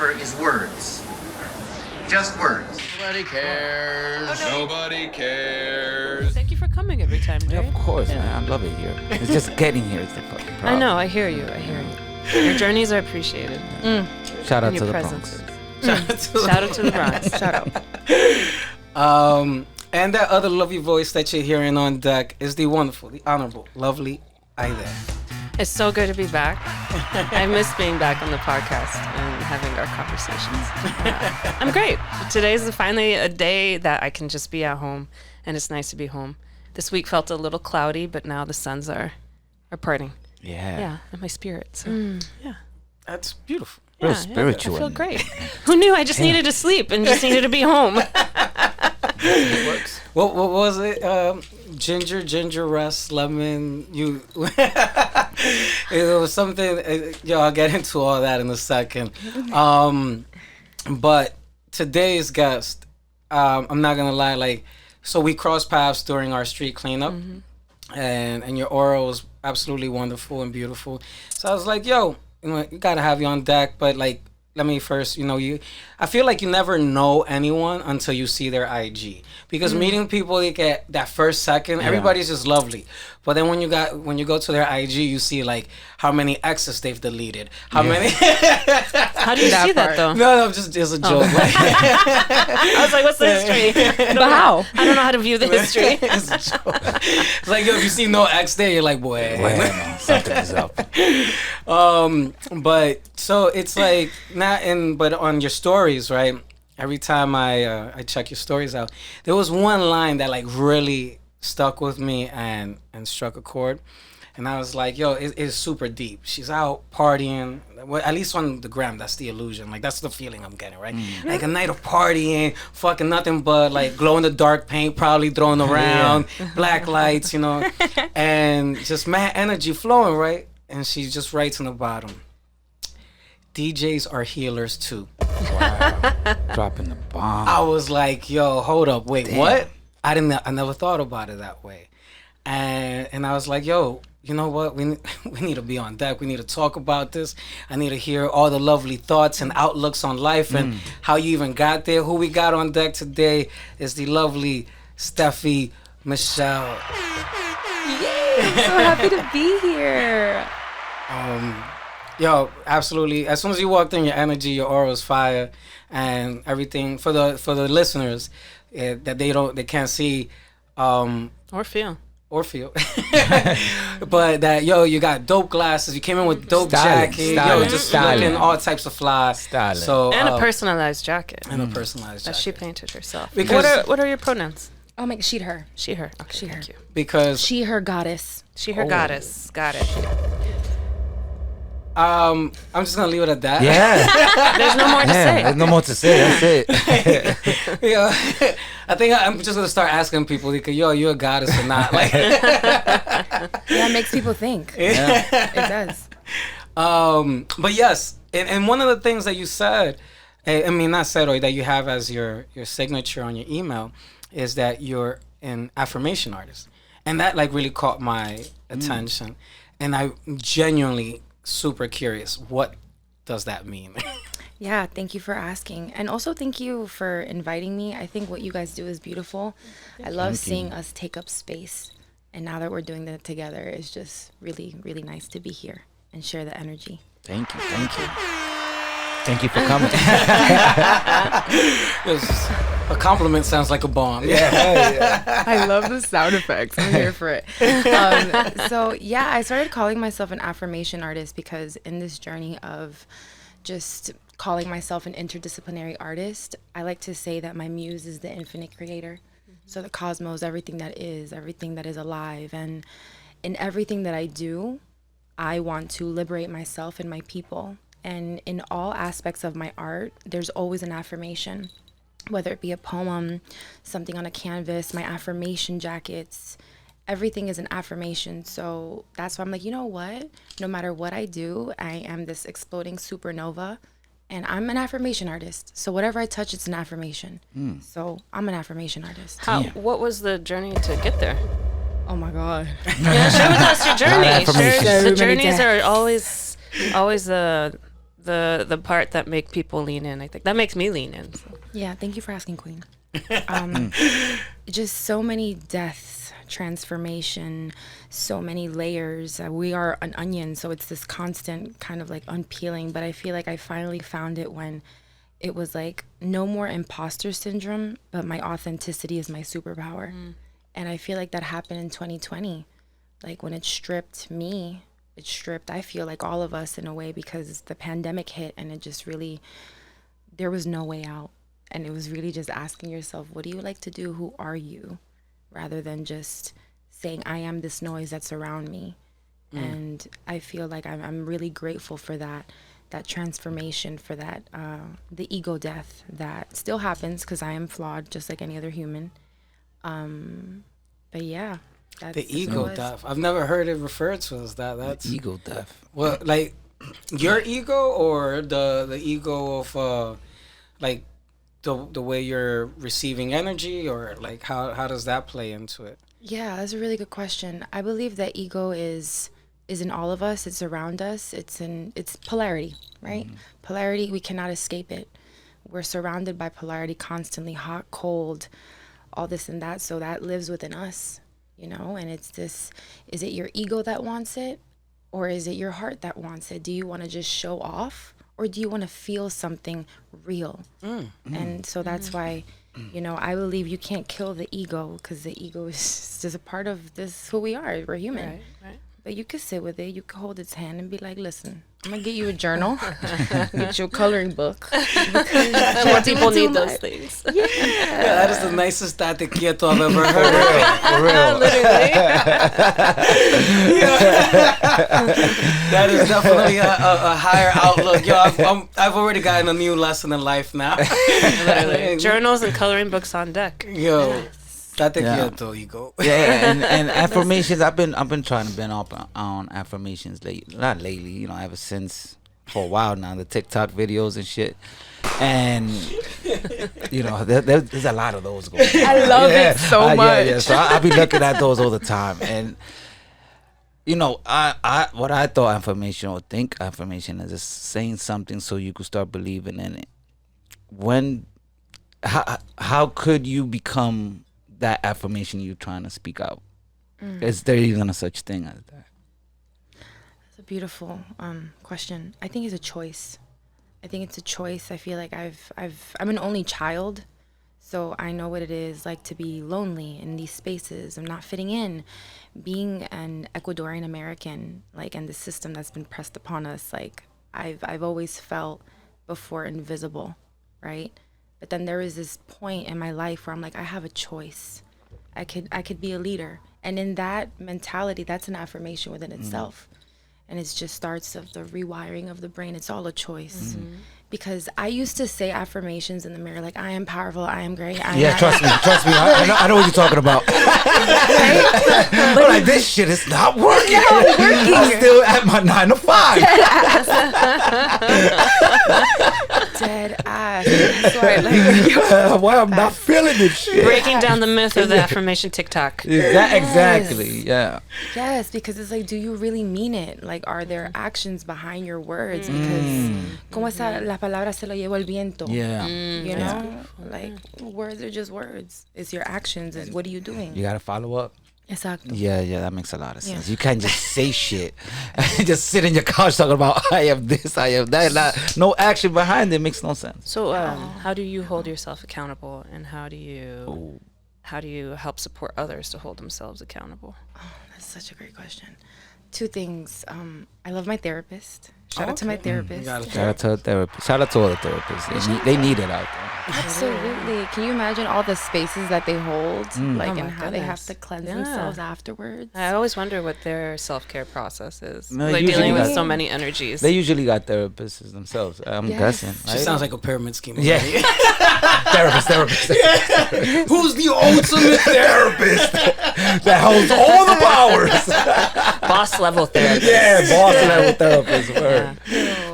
offer is words. Just words. Nobody cares. Oh, no. Nobody cares. Thank you for coming every time, Dre. Yeah, of course, man. I love it here. It's just getting here is the fucking problem. I know. I hear you. Your journeys are appreciated. Shout out And to your the presence. Bronx. Shout out to the Bronx. Shout out. And that other lovely voice that you're hearing on deck is the wonderful, the honorable, lovely Haydee. It's so good to be back. I miss being back on the podcast and having our conversations. I'm great. Today's finally a day that I can just be at home, and it's nice to be home. This week felt a little cloudy, but now the suns are parting. Yeah, in my spirit. So, yeah. That's beautiful. Real spiritual. I feel great. Who knew I just needed to sleep and just needed to be home? It works. What was it? Ginger, rest, lemon. It was something. I'll get into all that in a second. But today's guest, I'm not gonna lie. So we crossed paths during our street cleanup, and your aura was absolutely wonderful and beautiful. So I was like, yo, you gotta have you on deck, but let me first, I feel like you never know anyone until you see their IG, because meeting people, they get that first second, everybody's just lovely, but then when you go to their IG, you see how many exes they've deleted, how many. How do you see that though? No, just a joke. I was like, what's the history? But how? I don't know how to view the history. It's a joke. It's like, yo, if you see no ex there, you're like, boy, Well, something is up. But so it's like but on your stories, right? Every time I check your stories out, there was one line that really stuck with me and struck a chord, and I was like, yo, it's super deep. She's out partying, well, at least on the gram. That's the illusion. That's the feeling I'm getting, right? A night of partying, fucking nothing but glow in the dark paint, probably thrown around, black lights, and just mad energy flowing, right? And she just writes in the bottom, DJs are healers too. Wow. Dropping the bomb. I was like, yo, hold up, wait, Damn. what? I never thought about it that way. And I was like, yo, you know what? We need to be on deck. We need to talk about this. I need to hear all the lovely thoughts and outlooks on life and how you even got there. Who we got on deck today is the lovely Steffi Michelle. Yay! I'm so happy to be here. Yo, absolutely. As soon as you walked in, your energy, your aura was fire, and everything. For the listeners that they can't see, Or feel. but that you got dope glasses. You came in with dope jacket. Just looking all types of fly. Styling. So And a personalized jacket. and a personalized That jacket. she painted herself. Because- What are your pronouns? Oh my, she, her. She, her. Okay, She, her. thank you. Because She, her goddess. She, her goddess. Got it. I'm just gonna leave it at that. Yeah. There's no more to say. There's no more to say. That's it. Yeah, I think I'm just gonna start asking people, you're a goddess or not? Yeah, it makes people think. Yeah. It does. But yes, and one of the things that you said, not said, or that you have as your signature on your email, is that you're an affirmation artist, and that really caught my attention, and I genuinely super curious, what does that mean? Yeah, thank you for asking. And also thank you for inviting me. I think what you guys do is beautiful. I love seeing us take up space. And now that we're doing that together, it's just really, really nice to be here and share the energy. Thank you. Thank you for coming. A compliment sounds like a bomb. Yeah. I love the sound effects. I'm here for it. So yeah, I started calling myself an affirmation artist because in this journey of just calling myself an interdisciplinary artist, I like to say that my muse is the infinite creator. So the cosmos, everything that is alive. And in everything that I do, I want to liberate myself and my people. And in all aspects of my art, there's always an affirmation, whether it be a poem, something on a canvas, my affirmation jackets, everything is an affirmation. So that's why I'm like, you know what? No matter what I do, I am this exploding supernova, and I'm an affirmation artist. So whatever I touch, it's an affirmation. So I'm an affirmation artist. What was the journey to get there? Oh my God. Yeah, share with us your journey. affirmations. The So many journeys times. are always the the part that make people lean in. I think that makes me lean in. So. Yeah, thank you for asking, Queen. Just so many deaths, transformation, so many layers. We are an onion, so it's this constant kind of like unpeeling. But I feel like I finally found it when it was like no more imposter syndrome, but my authenticity is my superpower. And I feel like that happened in 2020. Like when it stripped me, it stripped, I feel like all of us in a way, because the pandemic hit and it just really, there was no way out. And it was really just asking yourself, what do you like to do? Who are you? Rather than just saying, I am this noise that's around me. And I feel like I'm really grateful for that transformation, for that, the ego death that still happens because I am flawed just like any other human. But yeah. That's The ego death. I've never heard it referred to as that. That's Ego death. well, like your ego or the ego of like the way you're receiving energy, or like how does that play into it? Yeah, that's a really good question. I believe that ego is in all of us. It's around us. It's polarity, right? Polarity, we cannot escape it. We're surrounded by polarity constantly, hot, cold, all this and that. So that lives within us, you know? And it's this, is it your ego that wants it? Or is it your heart that wants it? Do you want to just show off? Or do you want to feel something real? And so that's why, you know, I believe you can't kill the ego, because the ego is just a part of this, who we are. We're human. Right. But you could sit with it. You could hold its hand and be like, listen, I'm going to get you a journal, get you a coloring book. More people need those things. Yeah. That is the nicest tate quieto I've ever heard. For real. Literally. That is definitely a higher outlook. Yo, I've already gotten a new lesson in life now. Literally. Journals and coloring books on deck. Yo, tate Yeah. quieto, ego. Yeah, and affirmations. I've been trying to been up on affirmations not lately. You know, ever since for a while now, the TikTok videos and shit. And you know, there's a lot of those going on. I love it so much. Yeah. So I be looking at those all the time, and you know, I what I thought affirmation or think affirmation is just saying something so you could start believing in it. How could you become that affirmation you're trying to speak out? Is there even a such thing as that? That's a beautiful question. I think it's a choice. I feel like I'm an only child, so I know what it is like to be lonely in these spaces. I'm not fitting in. Being an Ecuadorian American, like, and the system that's been pressed upon us, like, I've always felt before invisible, right? But then there was this point in my life where I'm like, I have a choice. I could be a leader. And in that mentality, that's an affirmation within itself. And it just starts of the rewiring of the brain. It's all a choice. Because I used to say affirmations in the mirror, like, I am powerful, I am great. Trust me. I know what you're talking about. I'm like, this shit is not working. I'm still at my 9 to 5. Dead ass. Sorry, Why I'm not feeling this shit? Breaking down the myth of the affirmation TikTok. Exactly. Yeah. yes, because it's like, do you really mean it? Like, are there actions behind your words? Because, como esa la palabra se lo llevó el viento. Yeah. You know, like, words are just words. It's your actions. It's what are you doing? You gotta follow up. Exacto. Yeah, that makes a lot of sense. Yeah. You can't just say shit and just sit in your couch talking about I have this, I have that. No action behind it makes no sense. So, how do you hold yourself accountable, and how do you help support others to hold themselves accountable? Oh, that's such a great question. 2 things. I love my therapist. Shout out to my therapist. Shout out to a therapist. Shout out to all the therapists. They need it out there. Absolutely. Can you imagine all the spaces that they hold, like, Oh my and how they have goodness. to cleanse Yeah. themselves afterwards? I always wonder what their self-care process is. No, like usually dealing with not. so many energies. They usually got therapists themselves. I'm Yes. guessing. She Right? sounds like a pyramid scheme. Yeah. therapist. Who's the ultimate therapist? That holds all the powers. Boss level therapist. Yeah, boss level therapist. Word.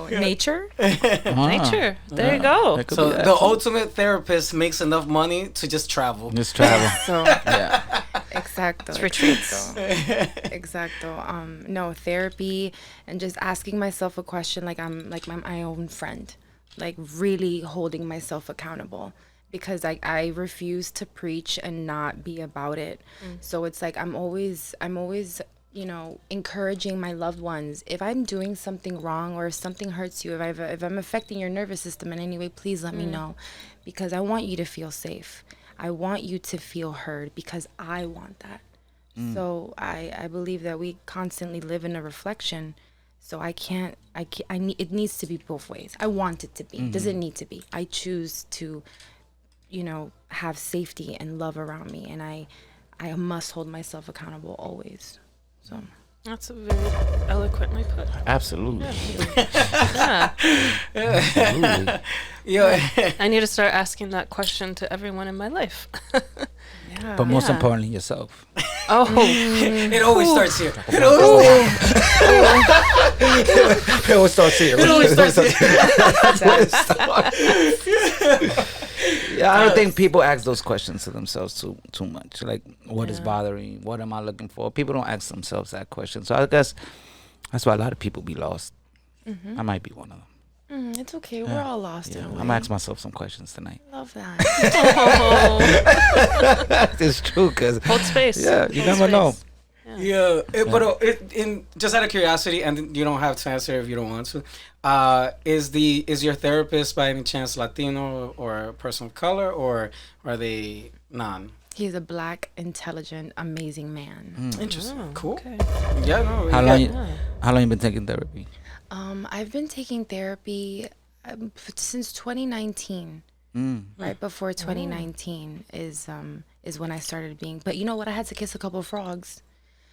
Nature? Nature. There you go. That could So be that. the ultimate therapist makes enough money to just travel. Just travel. So Yeah. Exacto. It's retreats. Exacto. No, therapy and just asking myself a question like I'm my own friend, like really holding myself accountable, because I refuse to preach and not be about it. So it's like I'm always encouraging my loved ones. If I'm doing something wrong or if something hurts you, if I'm affecting your nervous system in any way, please let me know, because I want you to feel safe. I want you to feel heard, because I want that. So I believe that we constantly live in a reflection. So it needs to be both ways. I want it to be. It doesn't need to be. I choose to, have safety and love around me, and I must hold myself accountable always. So That's very eloquently put. Absolutely. Yeah. Absolutely. Yeah. I need to start asking that question to everyone in my life. yeah. But most Yeah. importantly, yourself. Oh, It always starts here. It always starts here. It always starts here. Yeah, I don't think people ask those questions to themselves too much. Like, what is bothering me? What am I looking for? People don't ask themselves that question. So I guess that's why a lot of people be lost. I might be one of them. It's okay. We're all lost in a I'm way. gonna ask myself some questions tonight. Love that. It's true, cause hold space. yeah, you Hold never know. space. Yeah, but just out of curiosity, and you don't have to answer if you don't want to. Is your therapist by any chance Latino or a person of color, or are they non? He's a black, intelligent, amazing man. Interesting. Oh, Cool. okay. Yeah. No. How yeah. long? How long you been taking therapy? I've been taking therapy since 2019. Right before 2019 is when I started being. But you know what? I had to kiss a couple of frogs.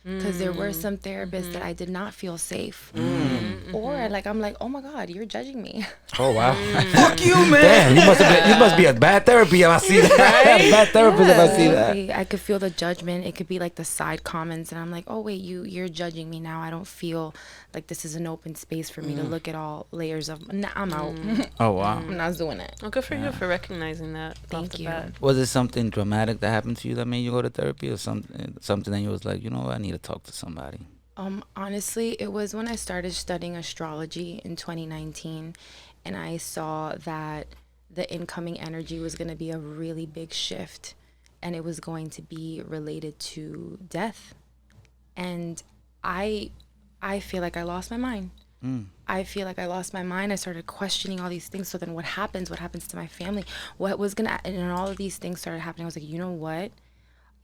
Because there were some therapists that I did not feel safe. Or like, I'm like, oh my God, you're judging me. Oh wow! Fuck you, man. Damn, you must be a bad therapy if I see that. Bad therapist if I see that. I could feel the judgment. It could be like the side comments, and I'm like, oh wait, you're judging me now. I don't feel like this is an open space for me to look at all layers of. Nah, I'm out. Oh wow! I'm not doing it. Well, good for you for recognizing that. Thank off the you. bat. Was it something dramatic that happened to you that made you go to therapy, or something that you was like, you know what, I need to talk to somebody? Honestly, it was when I started studying astrology in 2019, and I saw that the incoming energy was going to be a really big shift, and it was going to be related to death. And I feel like I lost my mind. I feel like I lost my mind. I started questioning all these things. So then what happens? What happens to my family? What was going to, and all of these things started happening. I was like, you know what?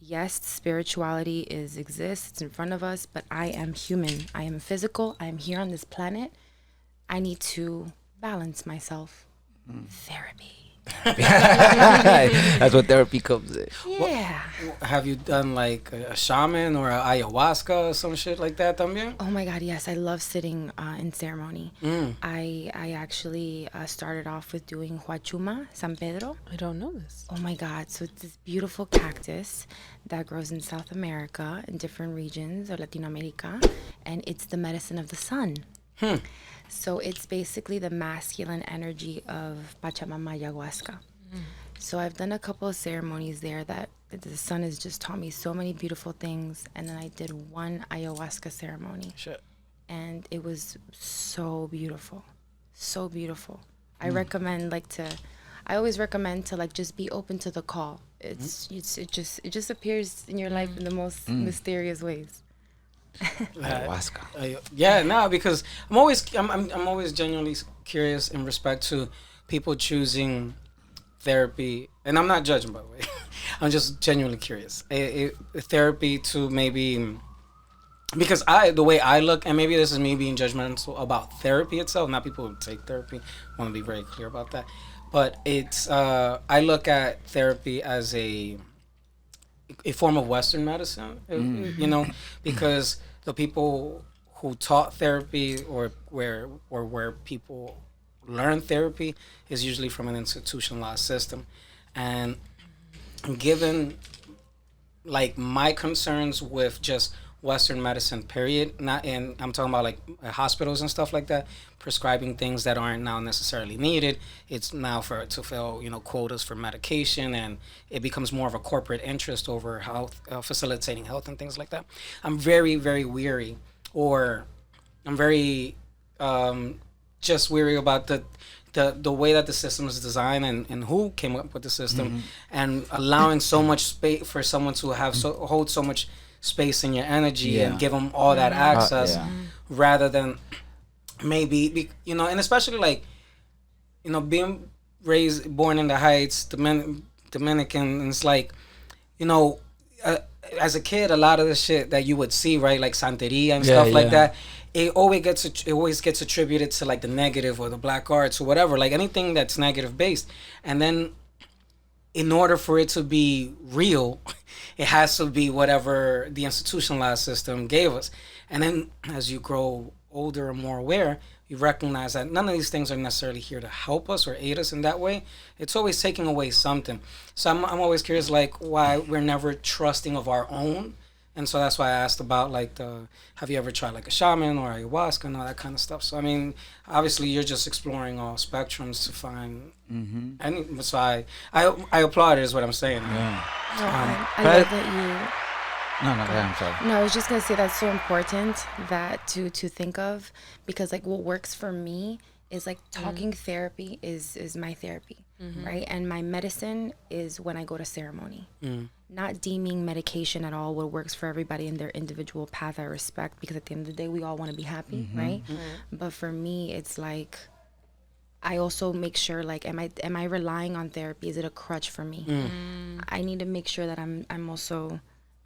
Yes, spirituality exists. It's in front of us, but I am human. I am physical. I am here on this planet. I need to balance myself. Therapy. That's what therapy comes in. Yeah. Have you done like a shaman or a ayahuasca or some shit like that también? Oh my God, yes. I love sitting in ceremony. I actually started off with doing Huachuma, San Pedro. I don't know this. Oh my God. So it's this beautiful cactus that grows in South America in different regions of Latin America. And it's the medicine of the sun. So it's basically the masculine energy of Pachamama ayahuasca. So I've done a couple of ceremonies there that the sun has just taught me so many beautiful things. And then I did one ayahuasca ceremony. Shit. And it was so beautiful. So beautiful. I recommend I always recommend to like just be open to the call. It just appears in your life in the most mysterious ways. Ayahuasca. Yeah, no, because I'm always genuinely curious in respect to people choosing therapy, and I'm not judging, by the way. I'm just genuinely curious. Therapy to maybe, because the way I look, and maybe this is me being judgmental about therapy itself, not people who take therapy. I want to be very clear about that. But it's I look at therapy as a form of Western medicine, you know, because the people who taught therapy or where people learn therapy is usually from an institutionalized system. And given like my concerns with just Western medicine, period. Not in, I'm talking about like hospitals and stuff like that, prescribing things that aren't now necessarily needed. It's now for to fill, quotas for medication, and it becomes more of a corporate interest over health, facilitating health and things like that. I'm very, very weary, or I'm very just weary about the way that the system is designed, and who came up with the system, and allowing so much space for someone to have hold so much space in your energy and give them all that access, rather than maybe and especially like being born in the Heights, Dominican, and it's like as a kid, a lot of the shit that you would see, right, like Santeria and stuff like that, it always gets attributed to like the negative or the black arts or whatever, like anything that's negative based. And then in order for it to be real, it has to be whatever the institutionalized system gave us. And then as you grow older and more aware, you recognize that none of these things are necessarily here to help us or aid us in that way. It's always taking away something. So I'm always curious, like, why we're never trusting of our own. And so that's why I asked about, like, have you ever tried, like, a shaman or ayahuasca and all that kind of stuff. So, I mean, obviously you're just exploring all spectrums to find any. So I applaud it is what I'm saying. Yeah. I love that you... I'm sorry. No, I was just gonna say that's so important that to think of, because like what works for me is like talking therapy is my therapy, right? And my medicine is when I go to ceremony. Not deeming medication at all what works for everybody in their individual path. I respect, because at the end of the day we all want to be happy, right? But for me, it's like I also make sure, like, am I relying on therapy? Is it a crutch for me? I need to make sure that I'm also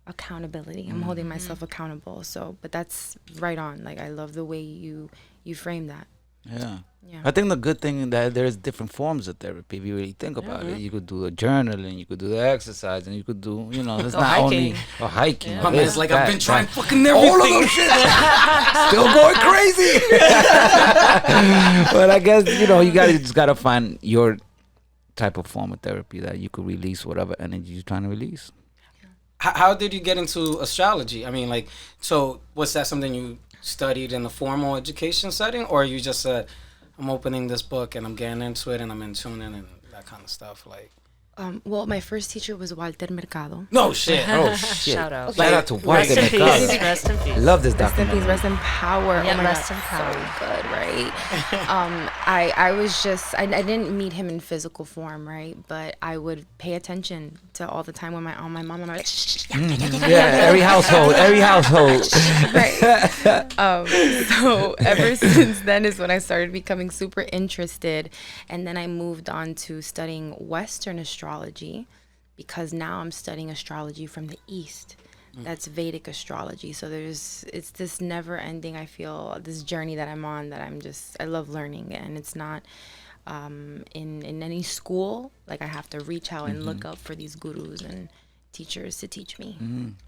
accountability. I'm holding myself accountable. So, but that's right on. Like, I love the way you frame that. Yeah. I think the good thing is that there's different forms of therapy. If you really think about it, you could do the journaling, you could do the exercise, and you could do, it's not hiking. only a hiking. Yeah. It's like I've been trying fucking everything. All of those shit. Still going crazy. But I guess, you just gotta find your type of form of therapy that you could release whatever energy you're trying to release. How did you get into astrology? I mean, like, so was that something you studied in a formal education setting, or you just said, I'm opening this book and I'm getting into it and I'm in tuning and that kind of stuff? Like, well, my first teacher was Walter Mercado. no shit. Oh shit! Shout out. Shout out to Walter Rest in peace. Mercado. Rest in peace. Love this Rest in documentary. peace, rest in power. Yeah, oh my rest God, in power. so good, right? I was just I didn't meet him in physical form, right? But I would pay attention to all the time when my mom, I'm like, Yeah, every household. right. So ever since then is when I started becoming super interested, and then I moved on to studying Western astrology, because now I'm studying astrology from the East. That's Vedic astrology. So it's this never ending, I feel, this journey that I'm on, that I love learning. And it's not in any school. Like, I have to reach out and look up for these gurus and teachers to teach me.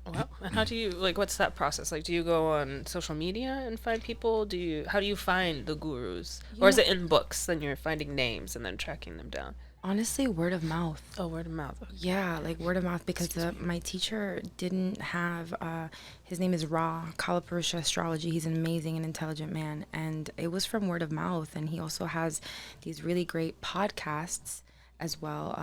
Well, and how do you, like, what's that process? Like, do you go on social media and find people? How do you find the gurus? Or is it in books, then you're finding names and then tracking them down? Honestly, word of mouth. Oh, word of mouth. Yeah, like word of mouth, because my teacher didn't have, his name is Ra Kalapurusha Astrology. He's an amazing and intelligent man. And it was from word of mouth. And he also has these really great podcasts as well.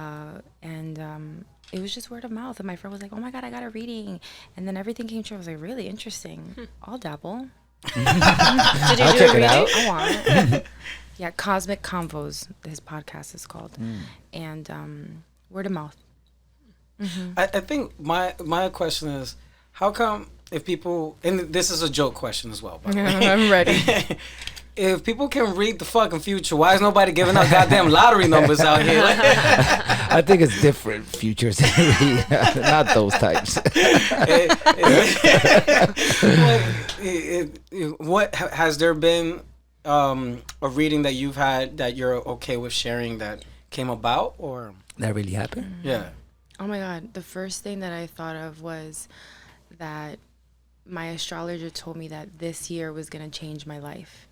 And it was just word of mouth. And my friend was like, oh my God, I got a reading. And then everything came true. I was like, really interesting. I'll dabble. Did you I'll do check a it reading? out. I want. Yeah, Cosmic Convos, his podcast is called. And word of mouth. I think my question is, how come if people, and this is a joke question as well, by the way. I'm ready. If people can read the fucking future, why is nobody giving out goddamn lottery numbers out here? I think it's different futures, not those types. What has there been a reading that you've had that you're okay with sharing that came about, or That really happened? yeah? Oh my God. The first thing that I thought of was that my astrologer told me that this year was going to change my life.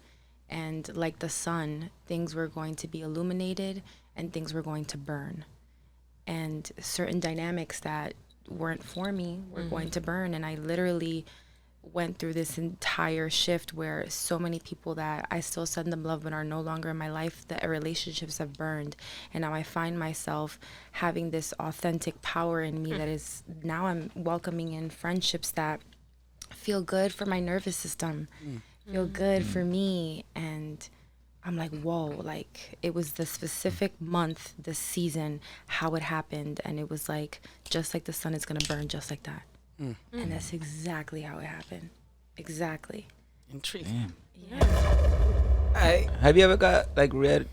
And like the sun, things were going to be illuminated and things were going to burn. And certain dynamics that weren't for me were going to burn. And I literally went through this entire shift where so many people that I still send them love but are no longer in my life, the relationships have burned. And now I find myself having this authentic power in me that is, now I'm welcoming in friendships that feel good for my nervous system, feel good for me. And I'm like, whoa, like it was the specific month, the season, how it happened. And it was like, just like the sun is going to burn just like that. And that's exactly how it happened. Exactly. Intriguing. Yeah. Have you ever got like read?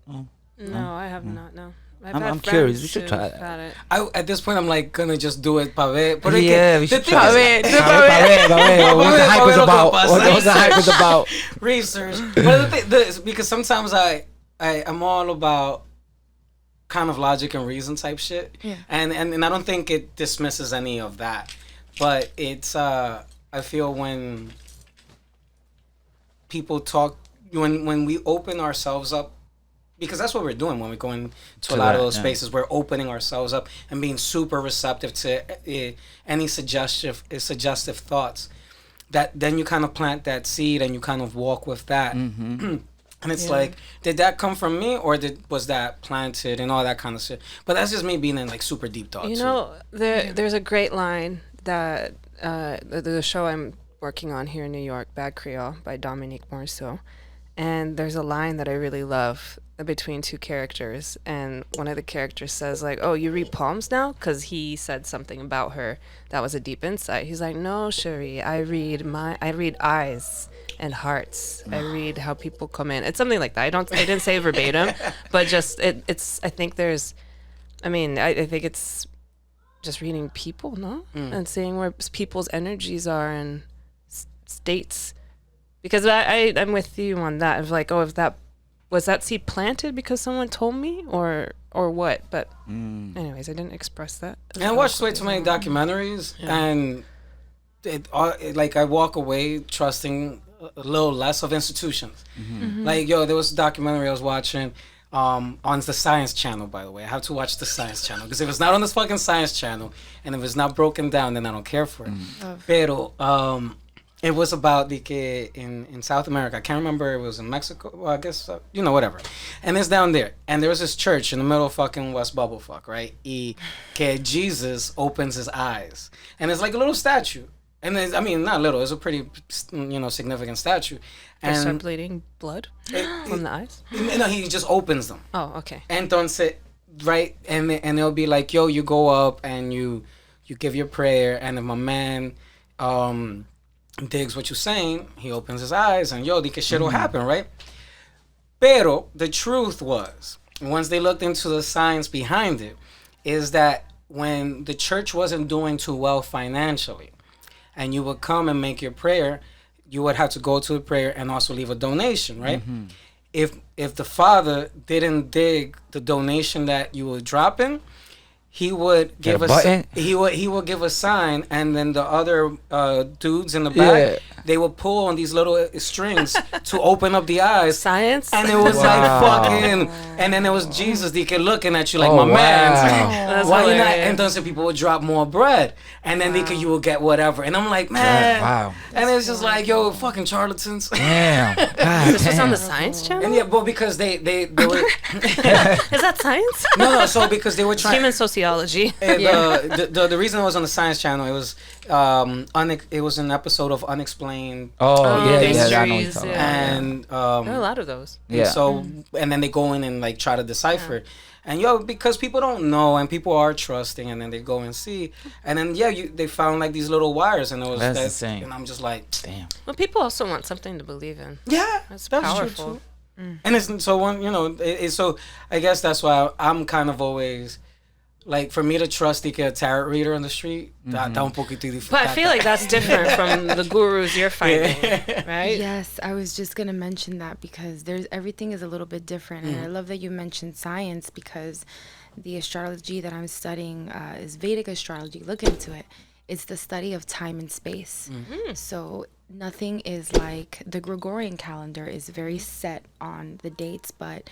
Oh, No, I have not. No. I'm curious. We should try that. At this point, I'm like gonna just do it pa ver. But Yeah, we should try it. What the hype is about? What the hype is about? Research. But because sometimes I'm all about kind of logic and reason type shit. Yeah. And I don't think it dismisses any of that. But it's I feel when people talk, when we open ourselves up, because that's what we're doing when we go into a lot of those spaces. We're opening ourselves up and being super receptive to any suggestive thoughts. That then you kind of plant that seed and you kind of walk with that. And it's like, did that come from me or was that planted and all that kind of shit? But that's just me being in like super deep thought. You know, there's a great line that the show I'm working on here in New York, Bad Creole by Dominique Morceau. And there's a line that I really love between two characters. And one of the characters says like, oh, you read palms now? Because he said something about her that was a deep insight. He's like, no, Cherie, I read eyes and hearts. I read how people come in. It's something like that. I didn't say verbatim, but just it's I think it's just reading people, no? And seeing where people's energies are and states. Because I'm with you on that. Of like, oh, if that was that seed planted because someone told me or what? But anyways, I didn't express that. And I watched way too many documentaries, and like I walk away trusting a little less of institutions. Like, there was a documentary I was watching on the Science Channel, by the way. I have to watch the Science Channel because if it's not on this fucking Science Channel and if it's not broken down, then I don't care for it. Pero it was about in South America. I can't remember. It was in Mexico. Well, I guess whatever. And it's down there, and there was this church in the middle of fucking West Bubblefuck, right? Que Jesus opens his eyes, and it's like a little statue. And it's, I mean, not little. It's a pretty, significant statue. And start bleeding blood from the eyes. No, he just opens them. Oh, okay. Entonces, right, and it'll be like, yo, you go up and you give your prayer, and if my man digs what you're saying, he opens his eyes, and yo, the shit will happen, right? Pero the truth was, once they looked into the science behind it, is that when the church wasn't doing too well financially, and you would come and make your prayer, you would have to go to the prayer and also leave a donation, right? If the father didn't dig the donation that you were dropping, he would give he would give a sign, and then the other dudes in the back, they would pull on these little strings to open up the eyes. Science? And it was like fucking, and then there was Jesus looking at you like, my man, why you not? And then people would drop more bread, and then you would get whatever. And I'm like, man, and it's just like, yo, fucking charlatans. Damn. This was on the Science Channel? And well, because they were. Is that science? No, so because they were trying. Human sociology. The reason it was on the Science Channel, it was it was an episode of Unexplained. Mysteries, and there are a lot of those. So and then they go in and like try to decipher it. And because people don't know and people are trusting, and then they go and see, and then they found like these little wires, and it was that's insane. And I'm just like, damn. Well, people also want something to believe in. Yeah, that's True powerful. too. And it's so so I guess that's why I'm kind of always. Like, for me to trust a tarot reader on the street, that un poquito difícil. But I feel like that's different from the gurus you're finding, right? Yes, I was just going to mention that because everything is a little bit different. And I love that you mentioned science because the astrology that I'm studying is Vedic astrology. Look into it. It's the study of time and space. So nothing is like the Gregorian calendar is very set on the dates, but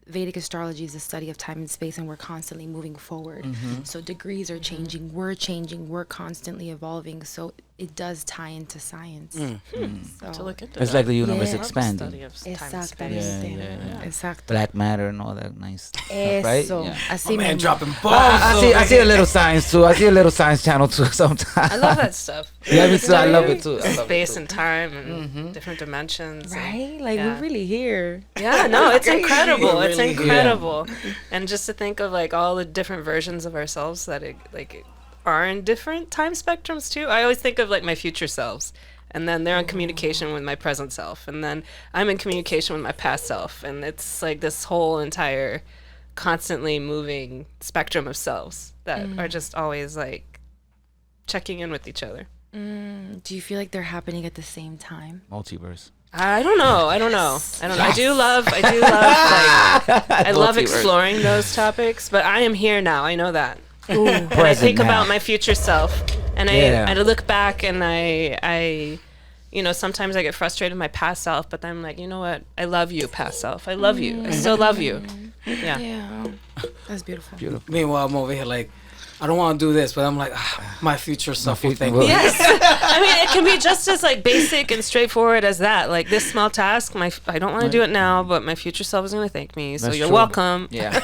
Vedic astrology is a study of time and space, and we're constantly moving forward. So degrees are changing, we're constantly evolving. So it does tie into science. So, To look into It's that. like the universe Yeah. expanding. Study of time and Exactamente. space. Exacto. Black matter and all that nice stuff, right? Eso. Yeah. Así Man mismo. dropping balls. I see a little science too. I see a little science channel too sometimes. I love that stuff. Yeah, me too. I love it too. I love it Space too. and time and different dimensions. and- Right? Like, Yeah. we're really here. Yeah, no, it's incredible. It's Really, incredible. And just to think of like all the different versions of ourselves that are in different time spectrums too. I always think of like my future selves. And then they're in communication with my present self. And then I'm in communication with my past self. And it's like this whole entire constantly moving spectrum of selves that are just always like checking in with each other. Do you feel like they're happening at the same time? Multiverse. I don't know. I do love like I love Multiverse. exploring those topics, but I am here now. I know that. Ooh. And I Present think now. about my future self, and Yeah. I look back and I sometimes I get frustrated with my past self, but then I'm like, you know what? I love you, past self. I love you. I still love you. Yeah. Yeah. That's beautiful. Meanwhile, I'm over here like, I don't want to do this, but I'm like, my future self will thank me. Yes. I mean, it can be just as like basic and straightforward as that. Like this small task, I don't want to do it now, but my future self is going to thank me. So That's you're true. welcome. Yeah.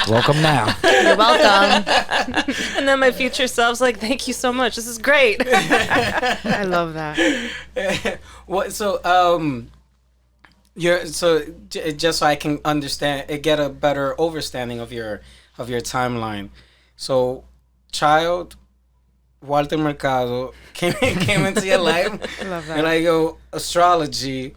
Welcome now. You're welcome. And then my future self's like, thank you so much. This is great. I love that. What? So, just so I can understand, get a better understanding of your timeline. So, child, Walter Mercado came into your life. I love that. And I go, astrology,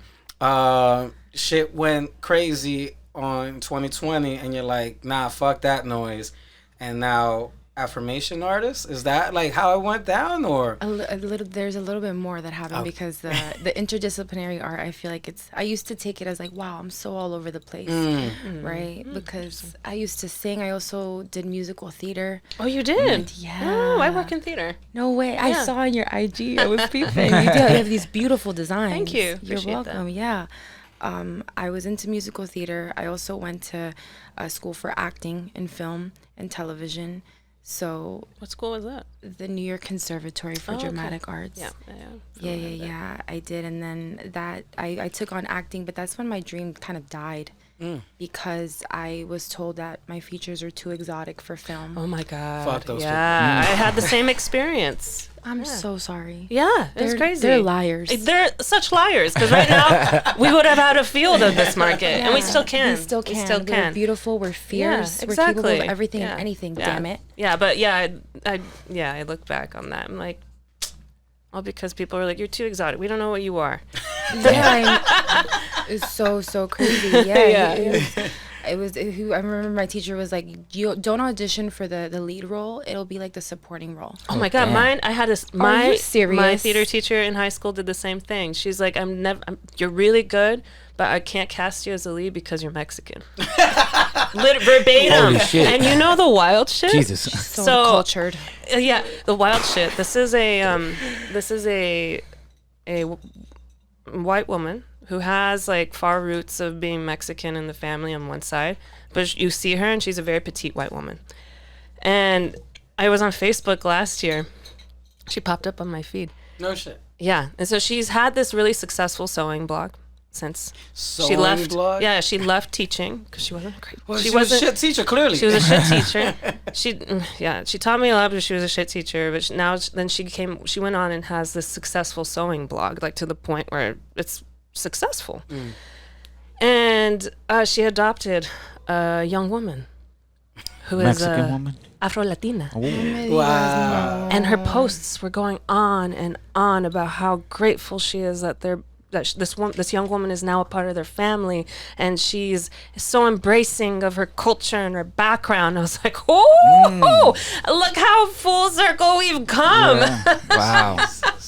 shit went crazy on 2020, and you're like, nah, fuck that noise. And now, affirmation artist, is that like how it went down, or? A little. There's a little bit more that happened because the interdisciplinary art. I feel like I used to take it as like, wow, I'm so all over the place, right? Because I used to sing. I also did musical theater. Oh, you did? Yeah. Oh, I work in theater. No way. I Yeah. saw on your IG. I was peeping. You have these beautiful designs. Thank you. You're Appreciate welcome. that. Yeah. I was into musical theater. I also went to school for acting and film and television. So What school was that? the New York Conservatory for okay. Dramatic Arts. Yeah. I did, and then that I took on acting, but that's when my dream kind of died because I was told that my features are too exotic for film. Oh my God. Fuck those yeah. I had the same experience. I'm so sorry. Yeah, it's crazy. They're liars. They're such liars because right now we would have had a field of this market, and we still can. We still can. We still We're can. beautiful. We're fierce. Yeah, We're capable exactly. of everything Yeah. and anything. Yeah. Damn it. Yeah, but I look back on that. I'm like, all because people are like, you're too exotic. We don't know what you are. It's so crazy. Yeah. I remember my teacher was like, you don't audition for the lead role. It'll be like the supporting role. Oh my God, damn. I had you my serious? theater teacher in high school did the same thing. She's like, you're really good, but I can't cast you as a lead because you're Mexican. Verbatim. Holy shit. And you know the wild shit? Jesus. So, So- cultured. Yeah, the wild shit. This is a white woman who has like far roots of being Mexican in the family on one side, but you see her and she's a very petite white woman. And I was on Facebook last year. She popped up on my feed. No shit. Yeah, and so she's had this really successful sewing blog since she Sewing left. blog? Yeah, she left teaching because she wasn't great. Well, she was a shit teacher, clearly. She was a shit teacher. She taught me a lot, but she was a shit teacher. But she went on and has this successful sewing blog, like to the point where it's successful. And she adopted a young woman who is Mexican woman. Afro-Latina. Wow. And her posts were going on and on about how grateful she is that this young woman is now a part of their family, and she's so embracing of her culture and her background. I was like, oh, look how full circle we've come. Yeah. Wow.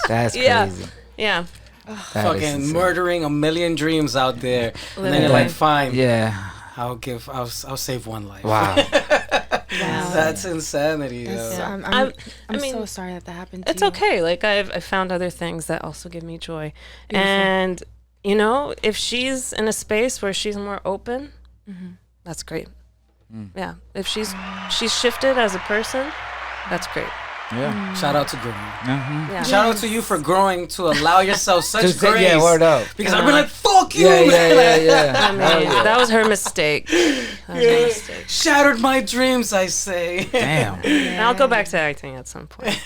That's Yeah. crazy. Yeah. That is Fucking insane. murdering a million dreams out there. And then you're Literally. like, fine. Yeah. I'll save one life. Wow. Wow. That's insanity. That's- yo. I'm I mean, so sorry that happened to It's you. okay. Like I found other things that also give me joy. And if she's in a space where she's more open, that's great. Yeah. If she's shifted as a person, that's great. Yeah. Shout out to growing. Yeah. Shout out to you for growing to allow yourself such grace. Yeah, word up. Because I've been like, fuck you, Yeah, man. yeah. I mean, that was her mistake. That was her mistake. Shattered my dreams, I say. Damn. And I'll go back to acting at some point.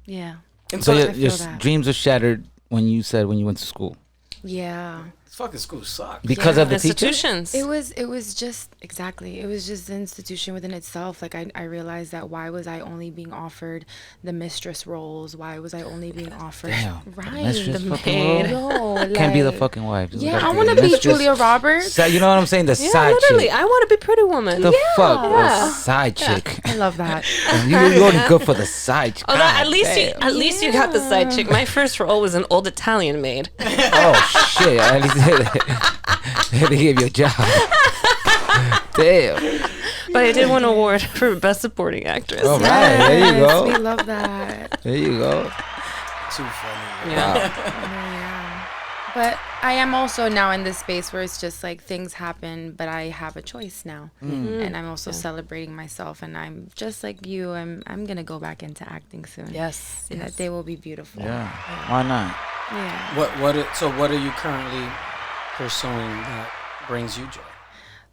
Yeah. And So so your that. dreams were shattered when you went to school Yeah. fucking school sucks. because of the teacher. Institutions. It was just it was just the institution within itself. Like I realized that why was I only being offered the mistress roles? Why was I only being offered Damn. right? Mistress the fucking maid. role. No, Can't be the like- fucking wife. Just Yeah, gotta I be want to the be mistress. Julia Roberts. You know what I'm saying? The Yeah, side literally. chick. I want to be Pretty Woman. The fuck? Yeah. The side chick. I love that. You're only good for the side chick. Although God at least you got the side chick. My first role was an old Italian maid. Oh shit! At least they gave you a job. Damn. But I did win an award for best supporting actress. All right, there you Yes, go. we love that. There you go. Too funny. Yeah. Yeah. But I am also now in this space where it's just like things happen, but I have a choice now, and I'm also celebrating myself. And I'm just like you. I'm gonna go back into acting soon. Yes. And that day will be beautiful. Yeah. Why not? Yeah. So what are you currently pursuing that brings you joy?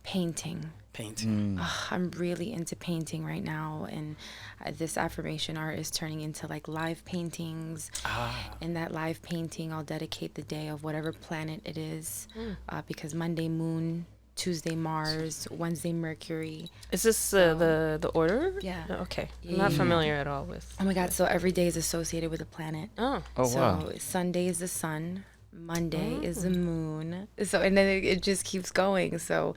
Painting. Painting. I'm really into painting right now, and this affirmation art is turning into like live paintings. In that live painting, I'll dedicate the day of whatever planet it is, because Monday Moon, Tuesday Mars, Wednesday Mercury. Is this the order? Yeah. Okay. I'm not familiar at all with. Oh my God! So every day is associated with a planet. Oh. Oh So wow. Sunday is the sun, Monday is the moon. So and then it just keeps going. So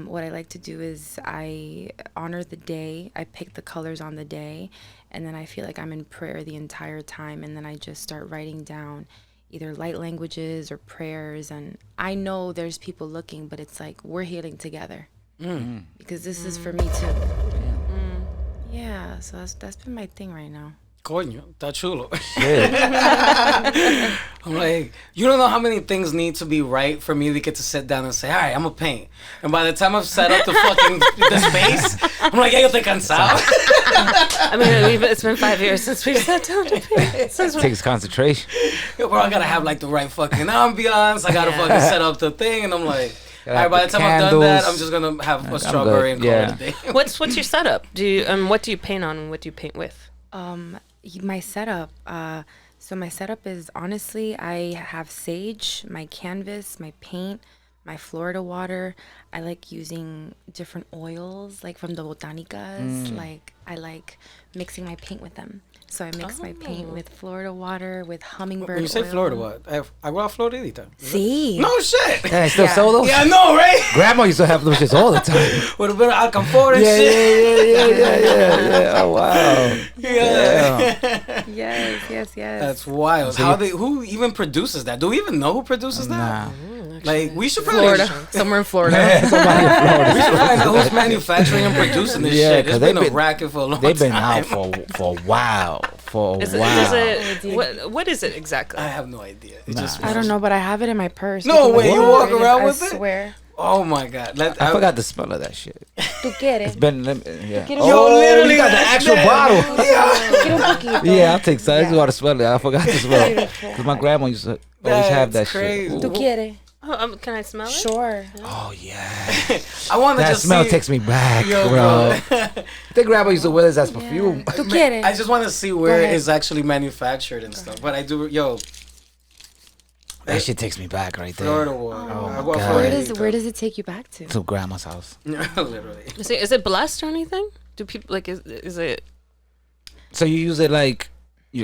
what I like to do is I honor the day. I pick the colors on the day, and then I feel like I'm in prayer the entire time, and then I just start writing down either light languages or prayers. And I know there's people looking, but it's like we're healing together because this is for me too. Yeah, so that's been my thing right now. Coño, está chulo. Yeah. I'm like, you don't know how many things need to be right for me to get to sit down and say, all right, I'm gonna paint. And by the time I've set up the fucking the space, I'm like, yo, estoy cansado. I mean, it's been 5 years since we've sat down to paint. Takes concentration. Yo, bro, I gotta have like the right fucking ambiance. I gotta fucking set up the thing, and I'm like, all right, by the time I've done that, I'm just gonna have a strawberry and call it a day. What's your setup? Do you what do you paint on and what do you paint with? My setup. So my setup is honestly, I have sage, my canvas, my paint, my Florida water. I like using different oils, like from the botanicas. Like I like mixing my paint with them. So I mix my paint with Florida water, with hummingbird When you say oil. Florida, what? Agua Floridita. Sí. No shit. Yeah, I still sell those. Yeah, I know, right? Grandma used to have those shits all the time. With a bit of alcanfor and Yeah, shit. yeah. Oh wow. Yeah. Yes. That's wild. Who even produces that? Do we even know who produces that? Nah. Like, we should probably Florida. Somewhere in Florida. Somebody in Florida. we should find out who's manufacturing and producing this Yeah, shit. It's 'cause been they've a been- racket for a long They've been time. out for a while. Is it what is it exactly? I have no idea. It just I don't know, but I have it in my purse. No You can way, look you at walk around I with it? swear. Oh my god. I forgot the smell of that shit. ¿Tú quieres? It's been yeah. Quiero- Yo, literally you got the that's actual that. bottle. Quiero un poquito. Yeah, I'll take some. I just want to smell it. I forgot to smell it. Because my grandma used to always have that That's crazy. shit. ¿Tú quieres? Oh, can I smell it? Sure. Oh yeah. I want to That just smell see, takes me back, Yo, bro. bro. The grandma used to wear this as perfume. ¿Tú quieres? I just want to see where ahead. it's actually manufactured and stuff. But I do, yo, That shit takes me back right there. Florida water. Oh, my Agua God. Where does it take you back to? To grandma's house. Literally. Is it blessed or anything? Do people like is it? So you use it like,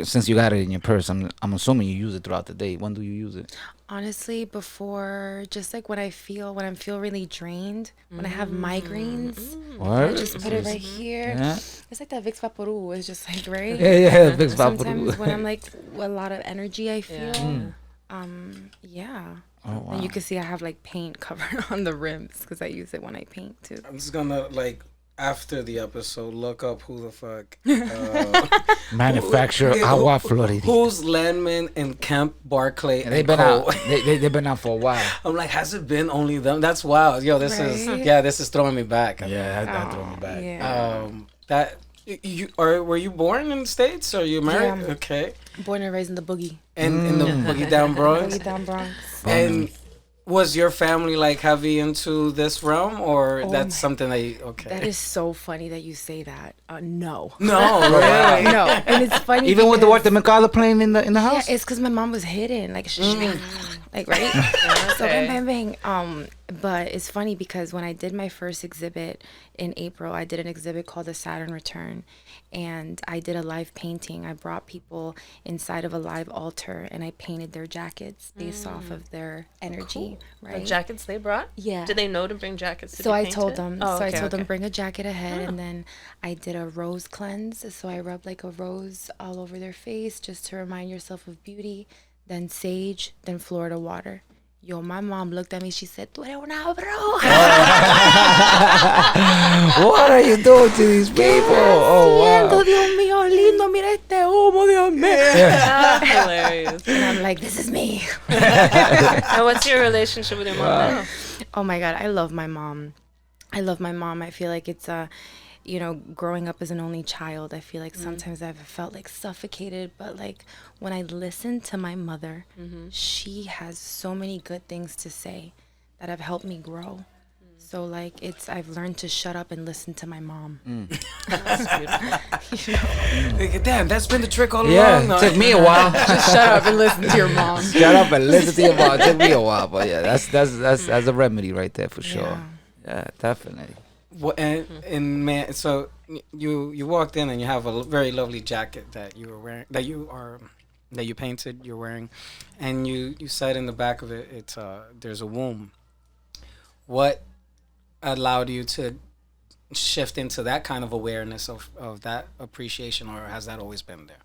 since you got it in your purse, I'm assuming you use it throughout the day. When do you use it? Honestly, before, just like when I feel really drained, when I have migraines, I What? just put it right here. Yeah. It's like that Vicks Vaporub. It's just like right. Yeah. Vicks Sometimes Vaporub. when I'm like a lot of energy, I feel. Yeah. Oh wow. And you can see I have like paint covered on the rims because I use it when I paint too. I'm just gonna like after the episode look up who the fuck Manufacturer Agua Floridita. who's Landman and Kemp Barclay. They've and been Co. out. They've been out for a while. I'm like, has it been only them? That's wild. Yo, this Right? is throwing me back. Yeah, that threw me back. Yeah. Were you born in the States or you married? Yeah. Okay. Born and raised in the boogie. And in the Boogie Down Bronx. Boogie down Bronx. And was your family like heavy into this realm, or that's something that you, okay? That is so funny that you say that. No. No, really? No. And it's funny. Even with because- the Mercado playing in the house. Yeah, it's because my mom was hidden, like, like right. So bang, bang, bang. But it's funny because when I did my first exhibit in April, I did an exhibit called the Saturn Return, and I did a live painting. I brought people inside of a live altar, and I painted their jackets based off of their energy. Right. The jackets they brought? Yeah. Did they know to bring jackets to So be I painted? told them. Oh, so I okay, told them okay. bring a jacket ahead, and then I did a rose cleanse. So I rubbed like a rose all over their face just to remind yourself of beauty. Then sage, then Florida water. Yo, my mom looked at me. She said, "Tú eres una bro." What are you doing to these people? Oh Siento, wow. Dios mío, lindo, mira este humo, Dios mío. Hilarious. And I'm like, this is me. And what's your relationship with your mom now? Oh my God, I love my mom. I feel like it's growing up as an only child, I feel like sometimes I've felt like suffocated, but like when I listen to my mother, she has so many good things to say that have helped me grow. So like I've learned to shut up and listen to my mom. Like, damn, that's been the trick all Yeah, along. No. took me a while. Just shut up and listen to your mom. Shut up and listen to your mom. Took me a while, but yeah, that's a remedy right there for sure. Yeah, definitely. And man, so you walked in and you have a very lovely jacket that you were wearing, that you painted, you're wearing, and you said in the back of it, it's there's a womb. What allowed you to shift into that kind of awareness of that appreciation, or has that always been there?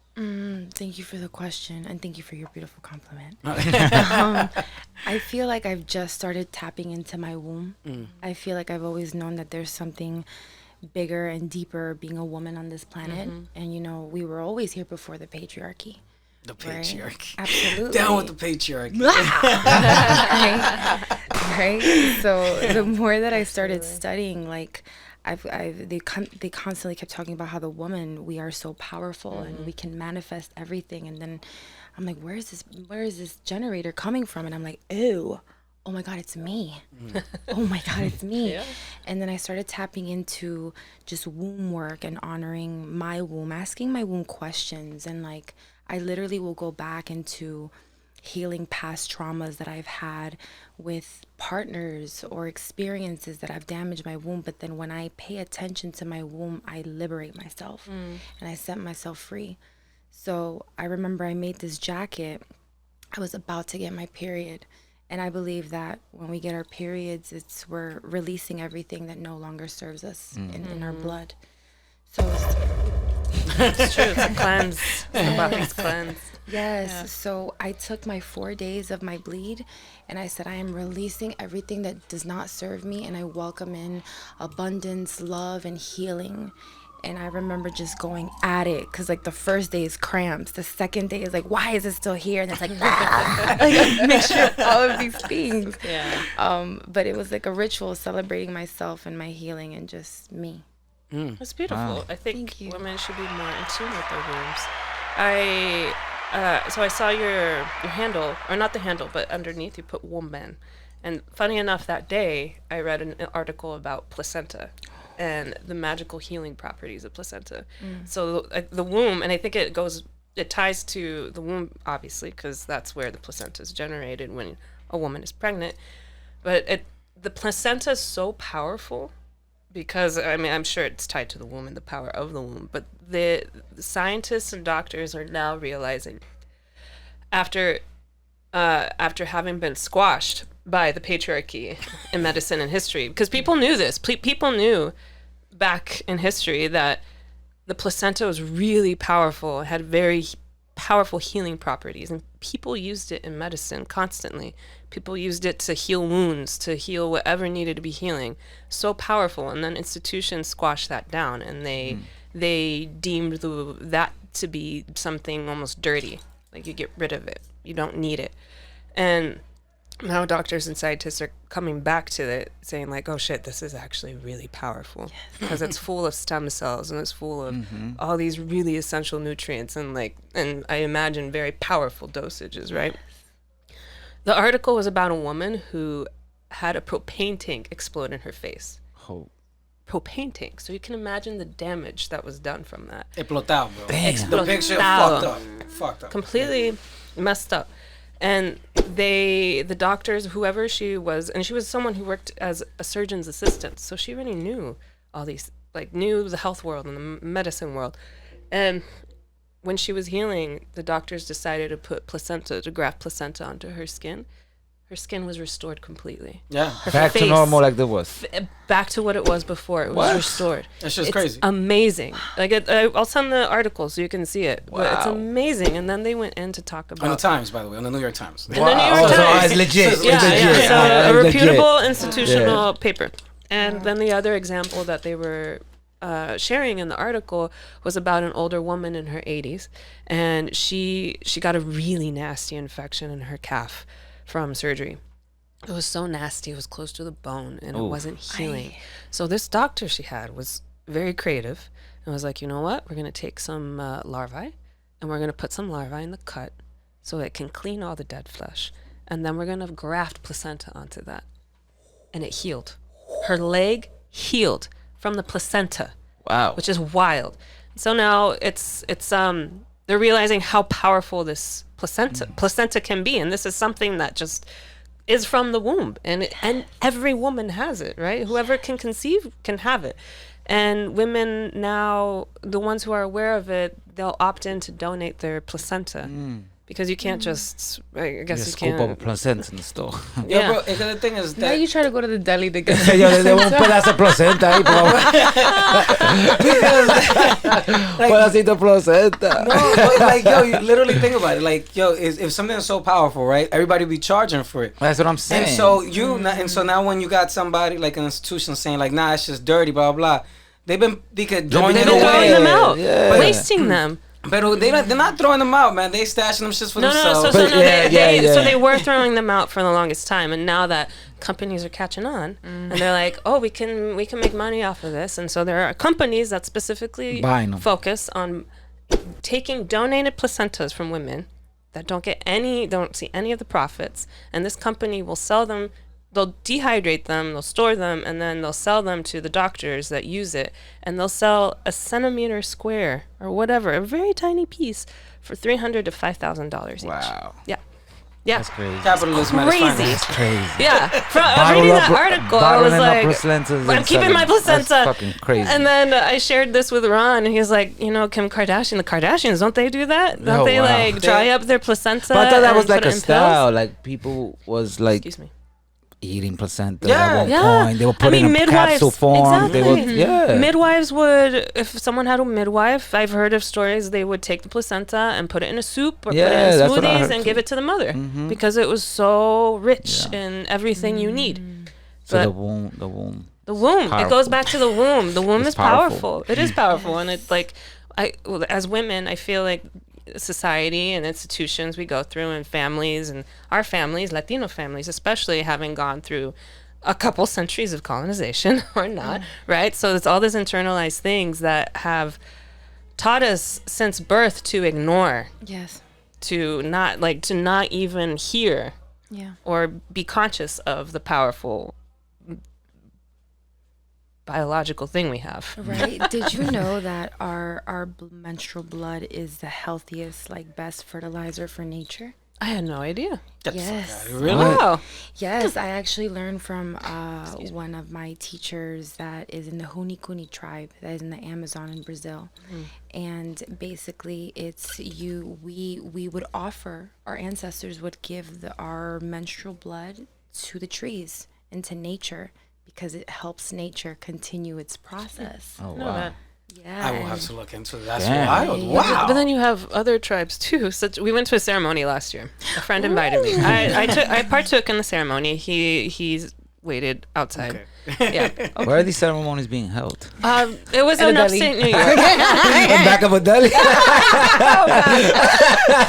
Thank you for the question, and thank you for your beautiful compliment. I feel like I've just started tapping into my womb. I feel like I've always known that there's something bigger and deeper being a woman on this planet. And, we were always here before the patriarchy. The patriarchy. Absolutely. Down with the patriarchy. right? So the more that I started studying, like, they constantly kept talking about how the woman, we are so powerful and we can manifest everything. And then I'm like, where is this generator coming from? And I'm like, oh my God, it's me. Oh my God, it's me. Yeah. And then I started tapping into just womb work and honoring my womb, asking my womb questions. And like, I literally will go back into healing past traumas that I've had with partners or experiences that have damaged my womb. But then when I pay attention to my womb, I liberate myself and I set myself free. So I remember I made this jacket. I was about to get my period. And I believe that when we get our periods, we're releasing everything that no longer serves us in our blood. So It's true. It's a cleanse. It's about these cleanse. Yes. Yeah. So I took my 4 days of my bleed and I said, I am releasing everything that does not serve me, and I welcome in abundance, love, and healing. And I remember just going at it, because like the first day is cramps, the second day is like, why is it still here? And it's like, like a mixture of all of these things. Yeah. But it was like a ritual celebrating myself and my healing and just me. That's beautiful. Wow. I think Thank you. women should be more in tune with their wombs. So I saw your handle, or not the handle, but underneath you put woman. And funny enough, that day I read an article about placenta and the magical healing properties of placenta. So the womb, and I think it ties to the womb, obviously, because that's where the placenta is generated when a woman is pregnant. But the placenta is so powerful because, I mean, I'm sure it's tied to the womb and the power of the womb. But the scientists and doctors are now realizing, after having been squashed by the patriarchy in medicine and history, because people knew this. People knew back in history that the placenta was really powerful, had very powerful healing properties, and people used it in medicine constantly. People used it to heal wounds, to heal whatever needed to be healing. So powerful, and then institutions squashed that down, and they deemed that to be something almost dirty. Like, you get rid of it, you don't need it. And now doctors and scientists are coming back to it saying like, oh shit, this is actually really powerful because it's full of stem cells and it's full of all these really essential nutrients and I imagine very powerful dosages, right? The article was about a woman who had a propane tank explode in her face. Oh. Propane tank. So you can imagine the damage that was done from that. Explotado, bro. Damn. The picture Explotado. fucked up. Completely messed up. And the doctors, whoever she was, and she was someone who worked as a surgeon's assistant. So she already knew all these, knew the health world and the medicine world. And when she was healing, the doctors decided to graft placenta onto her skin. Her skin was restored completely. Yeah. Back to normal like there was. Back to what it was before. It was restored. That's just it's crazy. Amazing. I'll send the article so you can see it. Wow. But it's amazing. And then they went in to talk about... On the Times, by the way. On the New York Times. In the New York So Times. it's legit. It's Yeah, legit. so Ah, a it's legit. reputable institutional paper. And then the other example that they were sharing in the article was about an older woman in her 80s. And she got a really nasty infection in her calf from surgery. It was so nasty. It was close to the bone and it wasn't healing. So this doctor she had was very creative and was like, you know what? We're going to take some larvae and we're going to put some larvae in the cut so it can clean all the dead flesh. And then we're going to graft placenta onto that. And it healed. Her leg healed from the placenta. Wow. Which is wild. So now it's they're realizing how powerful this placenta can be. And this is something that just is from the womb, and every woman has it, right? Whoever can conceive can have it. And women now, the ones who are aware of it, they'll opt in to donate their placenta because you can't just, I guess you Scoop up a can't. placenta in the store. Yeah, bro. The thing is Now that... you try to go to the deli to get Yo, de un pedazo de placenta ahí, bro. Pedacito de placenta. No, but yo, you literally think about it. If something is so powerful, right? Everybody be charging for it. That's what I'm saying. And so now when you got somebody like an institution saying like, nah, it's just dirty, blah blah, they could join They've it been throwing away. them out, Yeah. wasting them. But they're not throwing them out, man. They stashing them shit for themselves. So they were throwing them out for the longest time, and now that companies are catching on, and they're like, oh, we can make money off of this, and so there are companies that specifically Buying 'em. focus on taking donated placentas from women that don't see any of the profits, and this company will sell them. They'll dehydrate them, they'll store them, and then they'll sell them to the doctors that use it. And they'll sell a centimeter square or whatever, a very tiny piece, for $300 to $5,000 each. Wow. Yeah. Yeah. That's crazy. Capitalism at its Crazy. finest. Crazy. Yeah. I was reading that article. I was like, I'm keeping my placenta. That's fucking crazy. And then I shared this with Ron, and he was like, Kim Kardashian, the Kardashians, don't they do that? Don't they wow. dry up their placenta? But I thought that was and like put a it in style. pills? Like people was like Excuse me. eating placenta Yeah. at one Yeah. point. They were I putting mean, in a capsule form. They would, Exactly. Midwives would, if someone had a midwife, I've heard of stories, they would take the placenta and put it in a soup or put it in that's what I smoothies heard and too. give it to the mother because it was so rich in everything you need. So But the womb. the womb, it Powerful. goes back to the womb. The womb It's is powerful. powerful. It is powerful. And it's like, as women, I feel like society and institutions we go through and families and our families, Latino families especially, having gone through a couple centuries of colonization or not, right? So it's all these internalized things that have taught us since birth to ignore, Yes. to not even hear Yeah. or be conscious of the powerful biological thing we have. Right. Did you know that our menstrual blood is the healthiest, best fertilizer for nature? I had no idea. Yes. Really? Wow. Yes, I actually learned from one of my teachers that is in the Hunicuni tribe, that is in the Amazon in Brazil. And basically it's we would offer, our ancestors would give our menstrual blood to the trees and to nature because it helps nature continue its process. Oh Know wow. that. Yeah. I will have to look into that. That's Damn. wild. Yeah. Wow. But then you have other tribes too. We went to a ceremony last year. A friend invited me. I partook in the ceremony. He's waited outside. Okay. Yeah. Where are these ceremonies being held? It was in upstate New York. In back of a deli.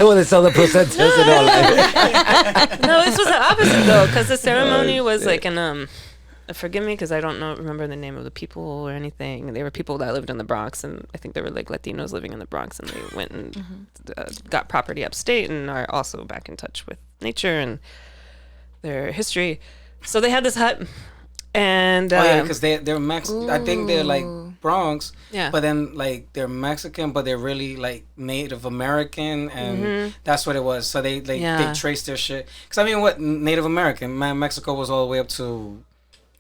Well, they sell the placentas and all that. No, this was the opposite though, because the ceremony was like in forgive me because I don't remember the name of the people or anything. They were people that lived in the Bronx, and I think they were like Latinos living in the Bronx, and they went and got property upstate and are also back in touch with nature and their history. So they had this hut, and because they're Mexican. I think they're like Bronx, Yeah. but then like they're Mexican, but they're really like Native American, and that's what it was. So they they traced their shit. Because I mean, what Native American? Man, Mexico was all the way up to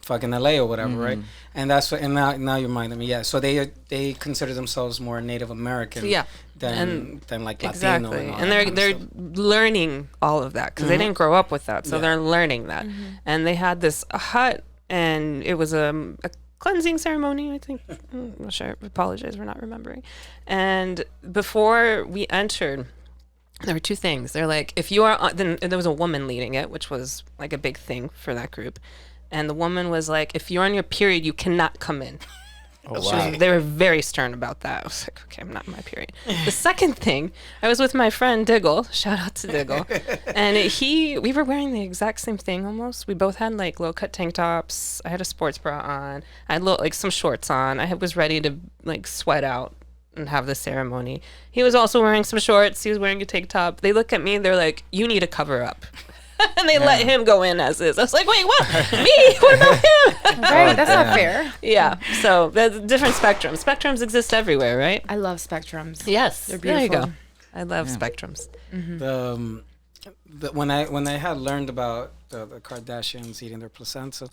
fucking LA or whatever, right? And that's what. And now you reminded me. Yeah. So they consider themselves more Native American. Yeah. Than like Latino. Exactly, and all and that they're kind of stuff. learning all of that because they didn't grow up with that, so Yeah. they're learning that. And they had this hut, and it was a cleansing ceremony, I think. I'm not sure. I apologize for not remembering. And before we entered, there were two things. They're like, if you are, then there was a woman leading it, which was like a big thing for that group. And the woman was like, if you're on your period, you cannot come in. They were very stern about that. I was like, okay, I'm not in my period. The second thing, I was with my friend Diggle. Shout out to Diggle. And we were wearing the exact same thing almost. We both had like low cut tank tops. I had a sports bra on. I had like some shorts on. I was ready to like sweat out and have the ceremony. He was also wearing some shorts. He was wearing a tank top. They look at me. They're like, you need to cover up. And they let him go in as is. I was like, wait, what? Me? What about him? Right, that's not fair. Yeah. So there's different spectrums. Spectrums exist everywhere, right? I love spectrums. Yes. They're There you beautiful. go. I love spectrums. When I had learned about the Kardashians eating their placenta,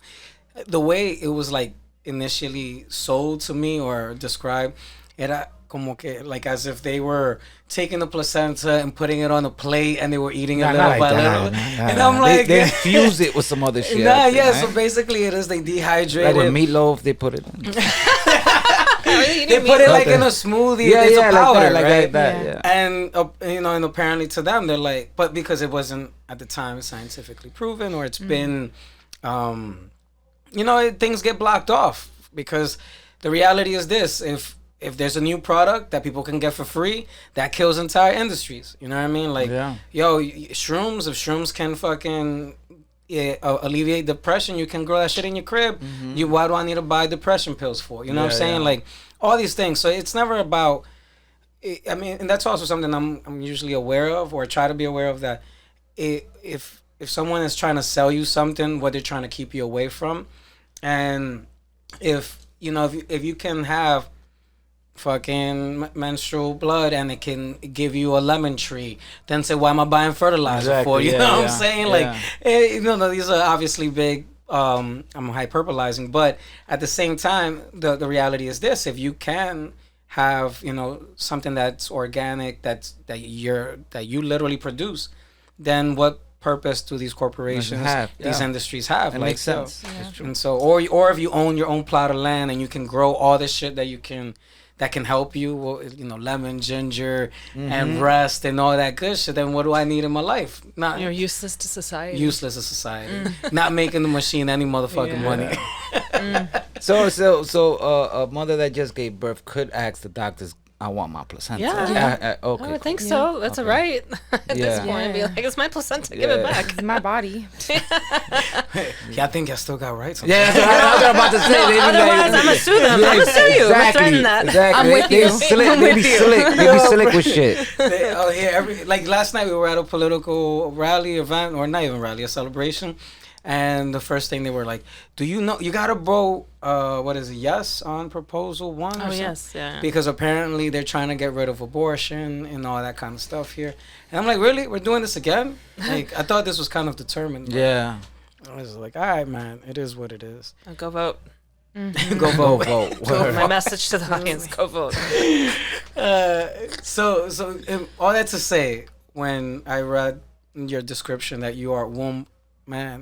the way it was like initially sold to me or described, era como que like as if they were taking the placenta and putting it on a plate and they were eating it little by little. And I'm like, they infuse it with some other shit. nah, think, yeah. right? So basically, it is they dehydrate Like with it. meatloaf, they put it in. They put it like in a smoothie. It's a powder, right? Like that, yeah. And and apparently to them they're like, but because it wasn't at the time scientifically proven, or it's been, things get blocked off because the reality is this: if there's a new product that people can get for free, that kills entire industries. You know what I mean? Like, shrooms. If shrooms can fucking alleviate depression, you can grow that shit in your crib. Why do I need to buy depression pills for? You know what I'm saying? Like all these things. So it's never about. I mean, and that's also something I'm usually aware of, or try to be aware of, that if someone is trying to sell you something, what they're trying to keep you away from, and if you can have fucking menstrual blood and it can give you a lemon tree, then say, why am I buying fertilizer for? You know what I'm saying? Like, these are obviously big. I'm hyperbolizing, but at the same time, the reality is this: if you can have something that's organic, that you literally produce, then what purpose do these corporations, these industries have? It makes sense. And so, or if you own your own plot of land and you can grow all this shit that can help you, lemon, ginger, and rest and all that good shit, then what do I need in my life? Not You're useless to society. useless to society. Not making the machine any motherfucking money. So a mother that just gave birth could ask the doctors, I want my placenta. Yeah. Okay. I would think so. That's a right at this Yeah. point. Be like, it's my placenta. Give it back. It's my body. Yeah, I think I still got rights. Yeah, that's what I was about to say. They be Otherwise, I'm gonna sue them. I'm gonna sue you. I'm gonna threaten that. Exactly. I'm with They you. slick. They be slick. They be slick with shit. Like last night we were at a political rally event, or not even rally, a celebration. And the first thing they were like, do you know, you got to vote, what is it, yes on proposal 1 or something? Yes, yeah. Because apparently they're trying to get rid of abortion and all that kind of stuff here. And I'm like, really? We're doing this again? Like, I thought this was kind of determined. Yeah. I was like, all right, man, it is what it is. Go vote. Go vote. Go vote. My message to the audience: go vote. So all that to say, when I read your description that you are woman, I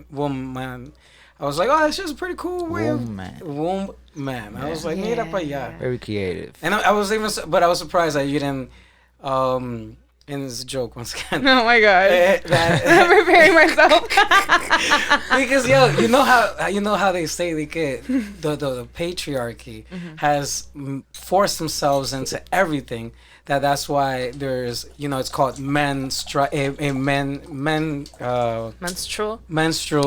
was like, oh, that's just a pretty cool way of womb man. I was like, mira pa allá. Very creative. And I was surprised that you didn't and it's a joke once again. Oh my god. I'm preparing myself. Because you know how they say the patriarchy has forced themselves into everything. That's why there's it's called menstrual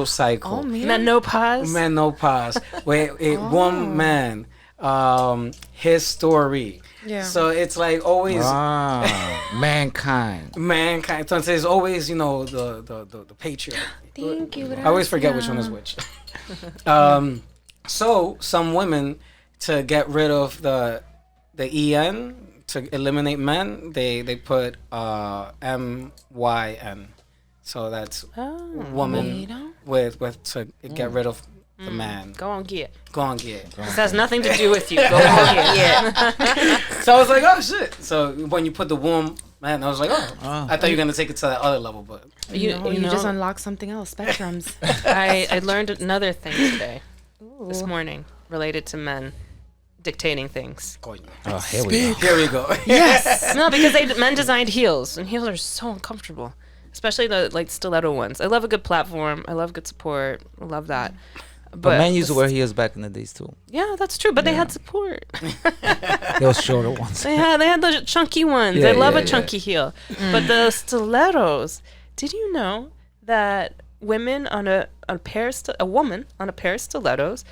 cycle. Oh man. Menopause. Where a woman his story. Yeah. So it's like always mankind. So there's always the patriarchy. Thank you. I always forget which one is which. So some women, to get rid of the en, to eliminate men, they put myn. So that's woman with to get rid of the man. Go on, get. This has nothing to do with you. Go on, get. So I was like, oh shit. So when you put the womb, man, I was like, oh. I thought you were gonna take it to that other level, but you just unlock something else. Spectrums. I learned another thing today, this morning, related to men dictating things. Oh, here we go. Yes. No, because men designed heels, and heels are so uncomfortable, especially the stiletto ones. I love a good platform. I love good support. I love that. But men used to wear heels back in the days too. Yeah, that's true. But they had support. Those shorter ones. They had the chunky ones. I love a chunky heel. But the stilettos. Did you know that women on a woman on a pair of stilettos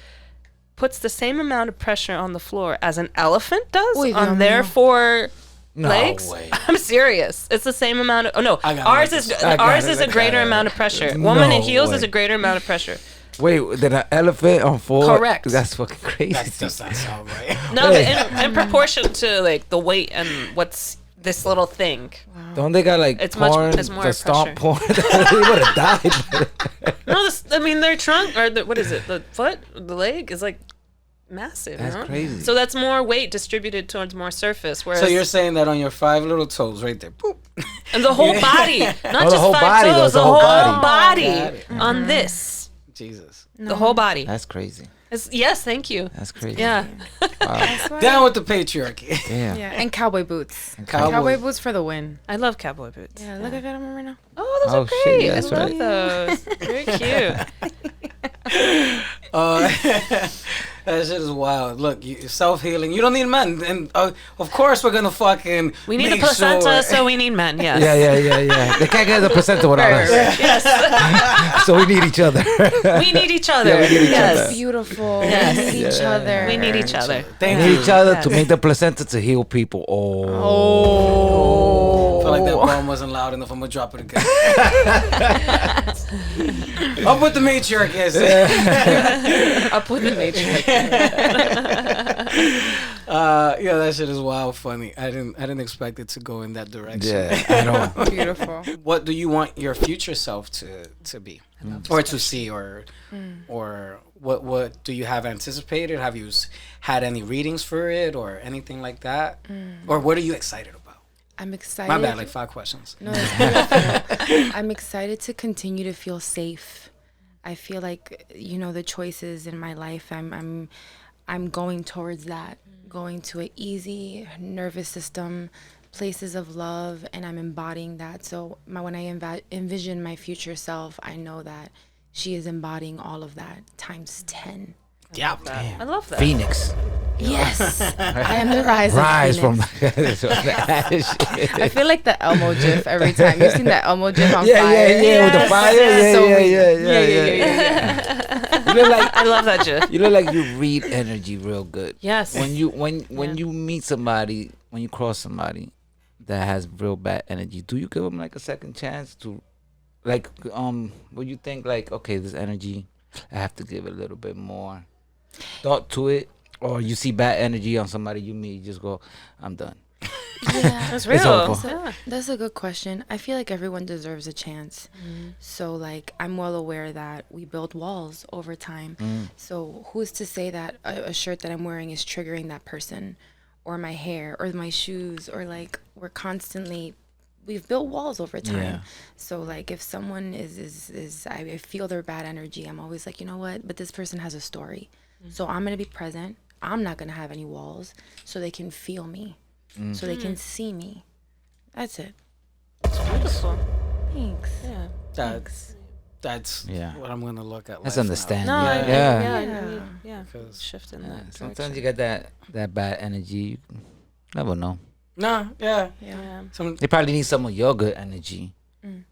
puts the same amount of pressure on the floor as an elephant does on their four legs? Way. I'm serious. It's the same amount of. Oh no, ours is a greater amount of pressure. Woman in heels is a greater amount of pressure. Wait, then an elephant on four? Correct. That's fucking crazy. that does not sound right. No, but in proportion to the weight and what's this little thing. Wow. Don't they got it's porn? it's more the stomp porn. They would have died. No, their trunk or what is it? The foot, the leg is massive. That's crazy. So that's more weight distributed towards more surface. Whereas So you're saying that on your 5 little toes, right there, boop, and the whole body, not the just whole 5 body, toes, the the whole whole body. body on this. Jesus. The whole body. That's crazy. Yes, thank you. That's crazy. Yeah. Wow. Down with the patriarchy. Yeah. Yeah, and cowboy boots. And Cowboy boots for the win. I love cowboy boots. Yeah, look, I got them right now. Oh, those Oh, are shit, great. yeah, I that's love right. those. Very cute. That shit is wild. Look, self-healing. You don't need men. And of course we're going to fucking We need the make placenta, sure. so we need men, yes. Yeah. They can't get the placenta without us. Yes. So we need each other. We need each other. Yeah, we need each yes. other. Beautiful. Yes. We need each other. We need each other. We Thank need you. each other Yes. to make the placenta to heal people. I Oh. feel like that bomb wasn't loud enough. I'm going to drop it again. Up with the matriarchy, I say. Up with the matrix. Yeah, that shit is wild funny. I didn't expect it to go in that direction. Yeah, I know. Beautiful. What do you want your future self to be, or to see, or what do you have anticipated? Have you had any readings for it, or anything like that, or what are you excited about? I'm excited. My bad, like 5 questions. No, it's beautiful. I'm excited to continue to feel safe. I feel like the choices in my life. I'm going towards that, going to an easy nervous system, places of love, and I'm embodying that. So when I envision my future self, I know that she is embodying all of that times 10. Yeah, I love that. Phoenix. Yes, I am the rise Rise of Phoenix. from I feel like the Elmo GIF every time. You've seen that Elmo GIF on yeah, fire? yeah, with the fire. So Yeah. You look like I love that GIF. you look like you read energy real good. Yes. When you meet somebody, when you cross somebody that has real bad energy, do you give them like a second chance to, what you think okay, this energy, I have to give it a little bit more thought to it, or you see bad energy on somebody you meet, you just go, I'm done. Yeah, That's It's real. over. that's a good question. I feel like everyone deserves a chance. So I'm well aware that we build walls over time. So who's to say that a shirt that I'm wearing is triggering that person, or my hair, or my shoes, or we've built walls over time. Yeah. So if someone is I feel their bad energy, I'm always like, you know what? But this person has a story. So I'm going to be present. I'm not going to have any walls so they can feel me, so they can see me. That's it. beautiful. Thanks. Yeah. That's Yeah. what I'm gonna look at. That's life now. understanding. No, Yeah. yeah. Yeah. Because Shift in Yeah, that sometimes direction. you get that bad energy. You never know. nah, yeah. Yeah. Some They probably need some of your good energy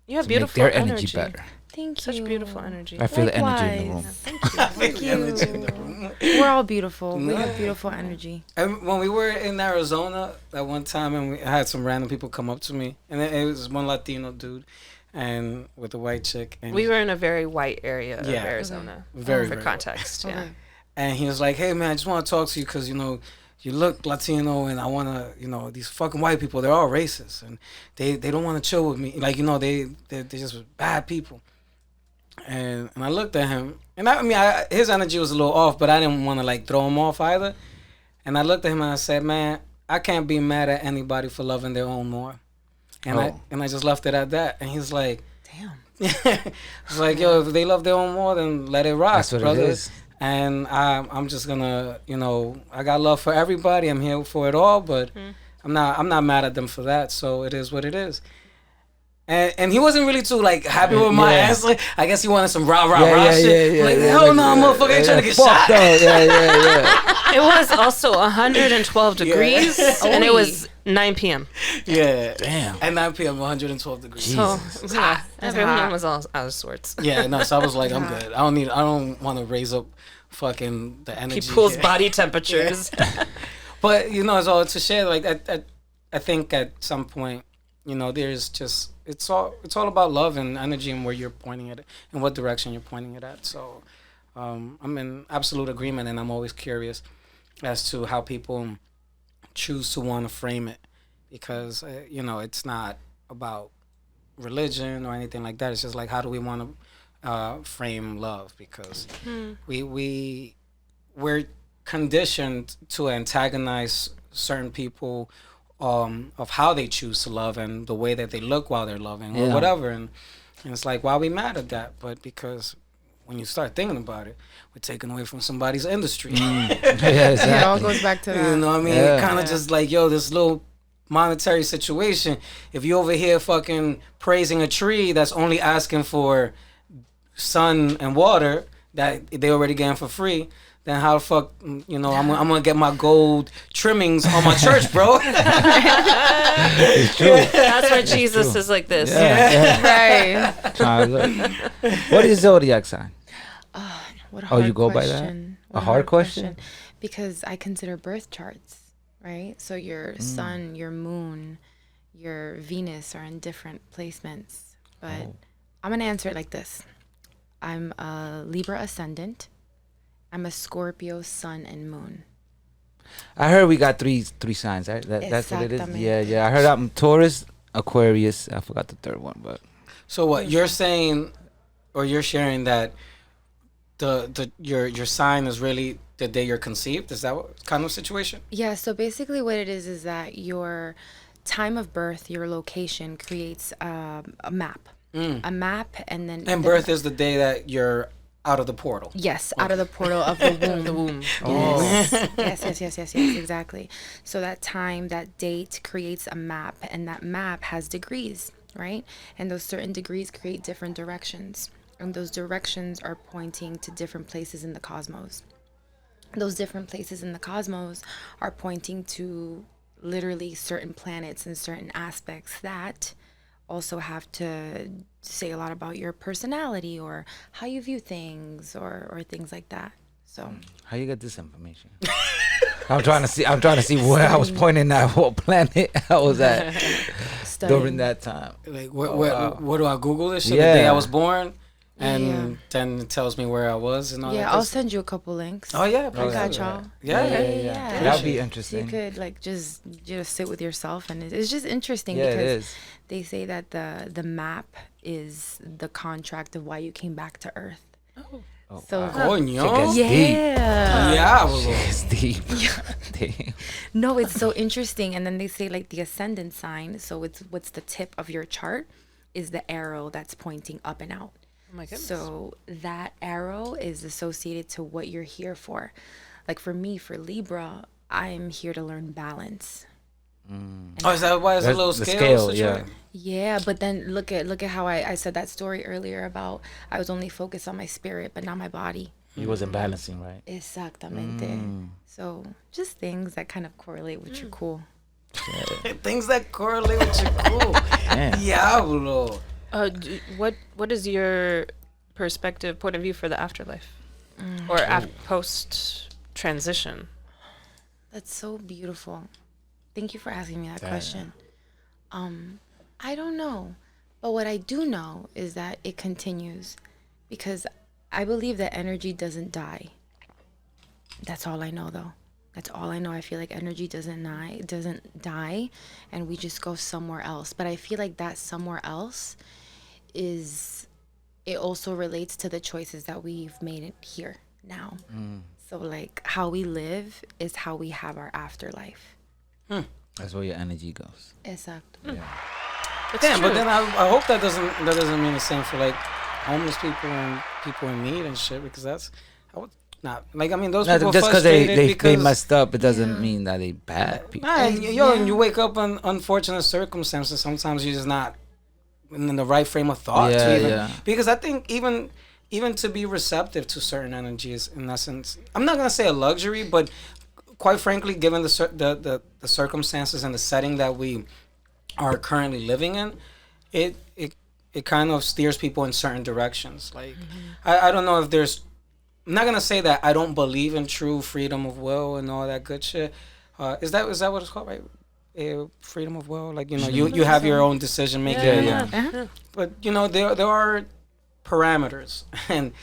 You have to make beautiful their energy better. Thank you. Such beautiful energy. I feel the energy in the room. Likewise. Thank you. We're all beautiful. We have beautiful energy. And when we were in Arizona that one time, and I had some random people come up to me, and it was one Latino dude, and with a white chick, and We were in a very white area of Yeah. Arizona. Very, For very context. Yeah. and he was like, "Hey man, I just want to talk to you because you look Latino, and I want to, these fucking white people, they're all racist, and they don't want to chill with me, like they're just bad people." And I looked at him, and his energy was a little off, but I didn't want to like throw him off either. And I looked at him and I said, "Man, I can't be mad at anybody for loving their own more." And I just left it at that. And he's like, Damn. "It's like, yo, if they love their own more, then let it rock, That's what brother." it is. And I'm just gonna, I got love for everybody. I'm here for it all, but I'm not mad at them for that. So it is what it is. And he wasn't really too like happy with my answer. I guess he wanted some rah shit. Like, hell no, motherfucker, ain't trying to get shot. It was also 112 degrees, and it was 9 p.m. Yeah. Damn. At 9 p.m., 112 degrees. So yeah, everyone hot. was all out of sorts. Yeah, no. So I was like, I'm good. I don't want to raise up fucking the energy. People's here. body temperatures. But so to share, like I think at some point, there's just it's all about love and energy and where you're pointing it and what direction you're pointing it at. So I'm in absolute agreement, and I'm always curious as to how people choose to want to frame it, because it's not about religion or anything like that. It's just like, how do we want to frame love, because we're conditioned to antagonize certain people of how they choose to love and the way that they look while they're loving or whatever, and it's like, why are we mad at that? But because when you start thinking about it, we're taking away from somebody's industry. Yeah, exactly. It all goes back to that. You know what I mean? Yeah. Kind of just like, yo, this little monetary situation. If you over here fucking praising a tree that's only asking for sun and water that they already getting for free, then how the fuck, I'm gonna get my gold trimmings on my church, bro? It's true. That's why Jesus is like this. Yeah. Right. What is zodiac sign? What a Oh, hard you go by that? question. A hard question? Because I consider birth charts, right? So your sun, your moon, your Venus are in different placements. But I'm going to answer it like this. I'm a Libra ascendant. I'm a Scorpio sun and moon. I heard we got three signs, right? That's what it is. Exactamente. Yeah. I heard I'm Taurus, Aquarius. I forgot the third one, but So what you're saying, or you're sharing that your sign is really the day you're conceived? Is that what kind of situation? Yeah, so basically what it is that your time of birth, your location creates a map. A map, and then... And birth is the day that you're out of the portal. Yes, out of the portal of the womb. The womb. Yes, exactly. So that time, that date creates a map, and that map has degrees, right? And those certain degrees create different directions. And those directions are pointing to different places in the cosmos. Those different places in the cosmos are pointing to literally certain planets and certain aspects that also have to say a lot about your personality or how you view things or things like that. So how you get this information? I'm trying to see where I was pointing at, what planet I was at during that time. Like what do I Google this shit? Yeah. The day I was born, and then it tells me where I was and all that. I'll send you a couple links. Oh yeah, I got y'all. Yeah. That'd be So interesting. you could like just sit with yourself, and it's just interesting Yeah, it because is. they say that the map is the contract of why you came back to Earth. So Coño. yeah. It's deep. Damn. No, it's so interesting. And then they say like the ascendant sign. So it's what's the tip of your chart is the arrow that's pointing up and out. Oh my goodness. So that arrow is associated to what you're here for. Like for me, for Libra, I'm here to learn balance. Oh, is that why it's a That's little the scale? scale, yeah. Yeah, but then look at how I said that story earlier about I was only focused on my spirit but not my body. He wasn't balancing, right? Exactamente. So just things that kind of correlate with your cool. Things that correlate with your cool. Diablo. What is your perspective, point of view for the afterlife, or post transition? That's so beautiful. Thank you for asking me that question. I don't know, but what I do know is that it continues, because I believe that energy doesn't die. That's all I know, though. That's all I know. I feel like energy doesn't die, and we just go somewhere else. But I feel like that somewhere else it also relates to the choices that we've made here now. So like how we live is how we have our afterlife. That's where your energy goes. Exacto. Damn, but then I hope that doesn't mean the same for like homeless people and people in need and shit, because that's not like, I mean, those people Just frustrated they messed up, it doesn't mean that they bad people. Nah, and you wake up in unfortunate circumstances. Sometimes you're just not in the right frame of thought to even, because I think even to be receptive to certain energies, in essence, I'm not gonna say a luxury, but quite frankly, given the circumstances and the setting that we are currently living in, it kind of steers people in certain directions. Like I don't know if there's, I'm not gonna say that I don't believe in true freedom of will and all that good shit. Is that what it's called, right? Freedom of will, like, you know, you have your own decision making. But you know, there are parameters, and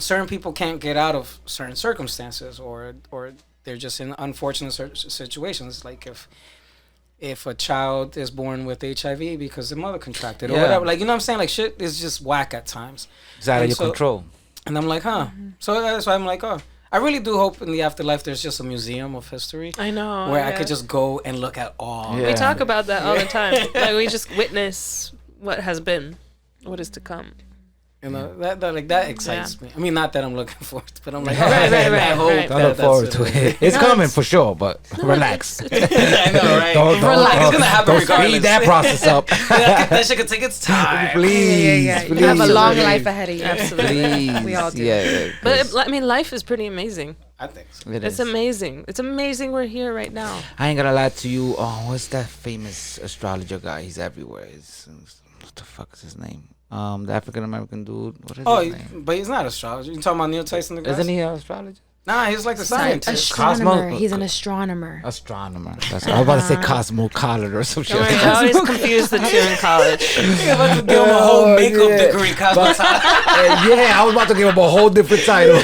certain people can't get out of certain circumstances, or they're just in unfortunate situations. Like if a child is born with HIV because the mother contracted or whatever, like, you know what I'm saying? Like, shit is just whack at times. It's out of your control. And I'm like, So that's why I'm like, I really do hope in the afterlife there's just a museum of history. I know. Where I could just go and look at all. We talk about that all the time. Like, we just witness what has been, what is to come. You know, that excites me. I mean, not that I'm looking forward to, but I'm like, right. I hope Right. Don't look forward to it. It's coming for sure, but relax. I know, right? Don't It's gonna happen don't regardless. speed that process up. That shit could take its time. Please. You have a long life ahead of you. Absolutely. We all do. Yeah. But I mean, life is pretty amazing. I think so. It's amazing. It's amazing we're here right now. I ain't gonna lie to you. What's that famous astrologer guy? He's everywhere. What the fuck is his name? The African American dude. What is his name? But he's not astrologer. You talking about Neil Tyson deGrasse? Isn't he an astrologer? Nah, he's like a scientist. Astronomer. He's an astronomer. Astronomer. That's I was about to say cosmocologist or some shit. I always confuse the two in college. You're about to give him a whole makeup degree, I was about to give him a whole different title.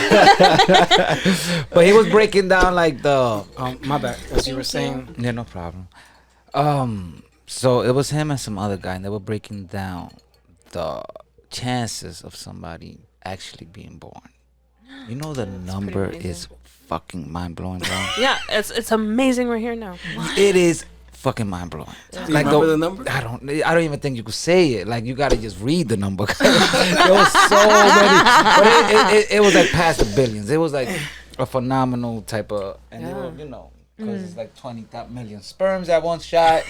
But he was breaking down like the my bad, as you were saying. Yeah, no problem. So it was him and some other guy, and they were breaking down the chances of somebody actually being born. You know, the number is fucking mind blowing, bro. Yeah, it's amazing we're here now. It is fucking mind blowing. Do you remember the number? I don't even think you could say it. Like, you gotta just read the number. There was so many, but it was like past the billions. It was like a phenomenal type of, and they were, you know, because it's like 20 million sperms at one shot.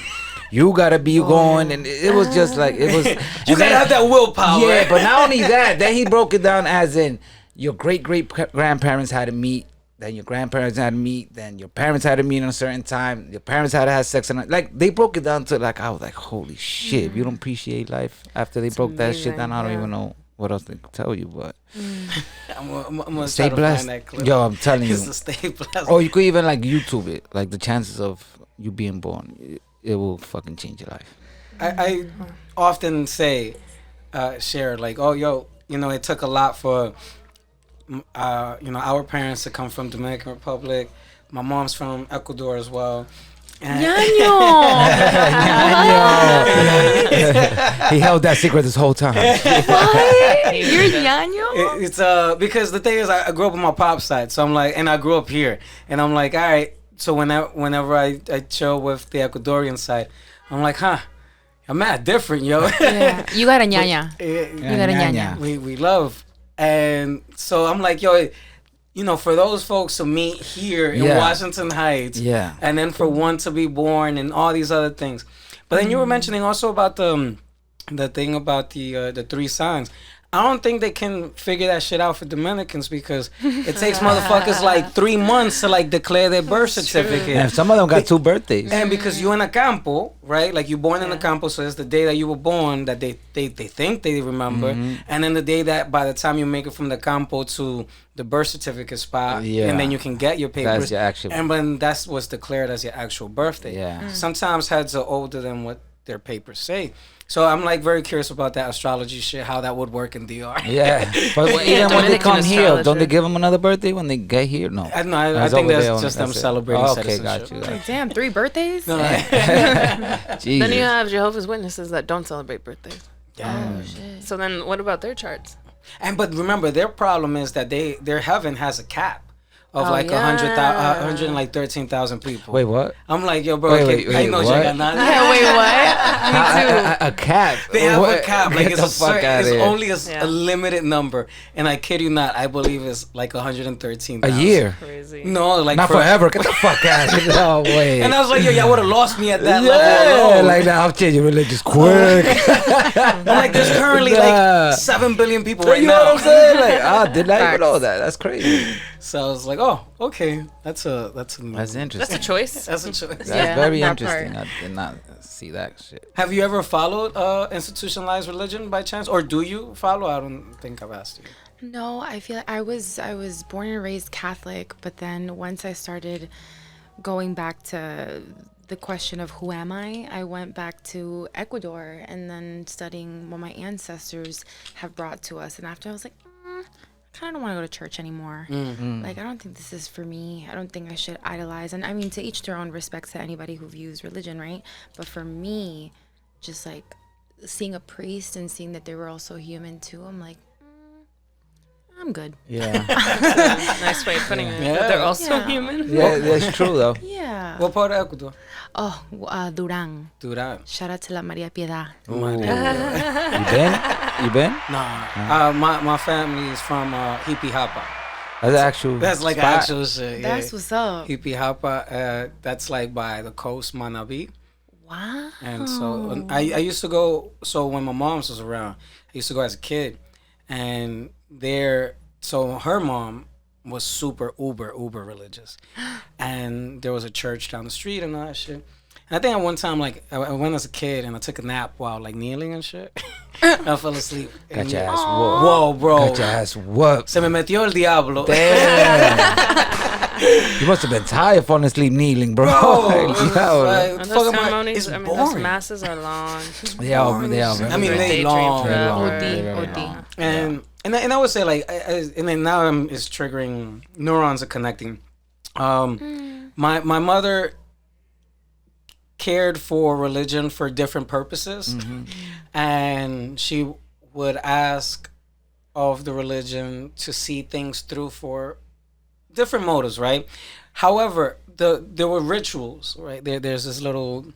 You gotta be going, and it was just like, it was. You gotta have that willpower. Yeah, right? but not only that, then he broke it down as in your great grandparents had to meet, then your grandparents had to meet, then your parents had to meet at a certain time, your parents had to have sex, and like they broke it down to like, I was like, holy shit, if you don't appreciate life after they broke that shit down, I don't even know what else to tell you, but I'm gonna stay try blessed. to find that clip. Yo, I'm telling you. Stay blessed. Or you could even like YouTube it, like the chances of you being born, it will fucking change your life. I often say, share like, oh, yo, you know, it took a lot for, you know, our parents to come from Dominican Republic. My mom's from Ecuador as well. Ñaño! He held that secret this whole time. What? You're Ñaño? It's because the thing is, I grew up on my pop's side, so I'm like, and I grew up here, and I'm like, all right. So whenever I chill with the Ecuadorian side, I'm like, I'm mad different, yo. Yeah. You got a ñaña. You got a ñaña. We love, and so I'm like, yo, for those folks to meet here in Yeah. Washington Heights, Yeah. and then for one to be born and all these other things. But then you were mentioning also about the thing about the 3 signs. I don't think they can figure that shit out for Dominicans because it takes motherfuckers like 3 months to like declare their birth certificate. And some of them got 2 birthdays. And because you're in a campo, right? Like you're born in a campo, so it's the day that you were born that they think they remember, and then the day that by the time you make it from the campo to the birth certificate spot, and then you can get your papers. That's your actual. And when that's what's declared as your actual birthday. Yeah. Sometimes heads are older than what their papers say. So I'm like very curious about that astrology shit, how that would work in DR. Yeah, but even when they Dominican come here, astrologer. don't they give them another birthday when they get here? No. I That's think over that's there just on- them that's it. celebrating Oh, okay, citizenship. got you. Like, damn, 3 birthdays? No, Jesus. Then you have Jehovah's Witnesses that don't celebrate birthdays. Oh, shit. So then what about their charts? but remember, their problem is that their heaven has a cap of Oh, like yeah. 113,000 people. Wait, what? I'm like, yo, bro, Wait, I know you what? got nothing. Yeah, wait, what? A cap. They have What? a cap. Like Get it's the a fuck certain, outta it's here. only Yeah. a limited number, and I kid you not, I believe it's like 113,000 A year. Crazy. No, like Not forever. Get the fuck out of here. No way. And I was like, yo, y'all would have lost me at that yeah, level alone. like that. I'll change your religious quick. I'm like, there's currently Nah. like 7 billion people right You know now. what I'm saying? Like, I did not even Facts. know that. That's crazy. So I was like, oh, okay, that's a That's That's interesting. a choice. that's a choice. That's Yeah, very that interesting. part. I did not see that shit. Have you ever followed institutionalized religion by chance, or do you follow? I don't think I've asked you. No, I feel like I was born and raised Catholic, but then once I started going back to the question of who am I went back to Ecuador and then studying what my ancestors have brought to us. And after I was like, I kind of don't want to go to church anymore. Like, I don't think this is for me. I don't think I should idolize. And I mean, to each their own, respect to anybody who views religion, right? But for me, just like seeing a priest and seeing that they were also human too, I'm like, I'm good. Yeah. Nice way of putting it. Yeah. But they're also Yeah. human. Yeah, that's true though. Yeah. What part of Ecuador? Oh, Duran. Duran. Shout out to La Maria Piedad. Ooh. You been? Nah. My family is from Hippie Hapa. That's actual. That's like spot. actual shit. Yeah. That's what's up. Hippie Hapa. That's like by the coast, Manabi. Wow. And so I used to go. So when my mom's was around, I used to go as a kid, and so her mom was super uber religious, and there was a church down the street and all that shit. And I think at one time, like I went as a kid and I took a nap while like kneeling and shit. I fell asleep. Got And your yeah. ass whooped. Whoa, bro. Got your ass whooped. Se me metió el diablo. Damn. You must have been tired falling asleep kneeling, bro. Bro, Yo, like, And fuck those am I- ceremonies, it's I mean, those boring. masses are long. they are. I mean, Very they daydream long. forever. OD, Very OD. long. And I would say like, and then now it's triggering, neurons are connecting. My mother cared for religion for different purposes, and she would ask of the religion to see things through for different motives, right? However, there were rituals, right? There's this little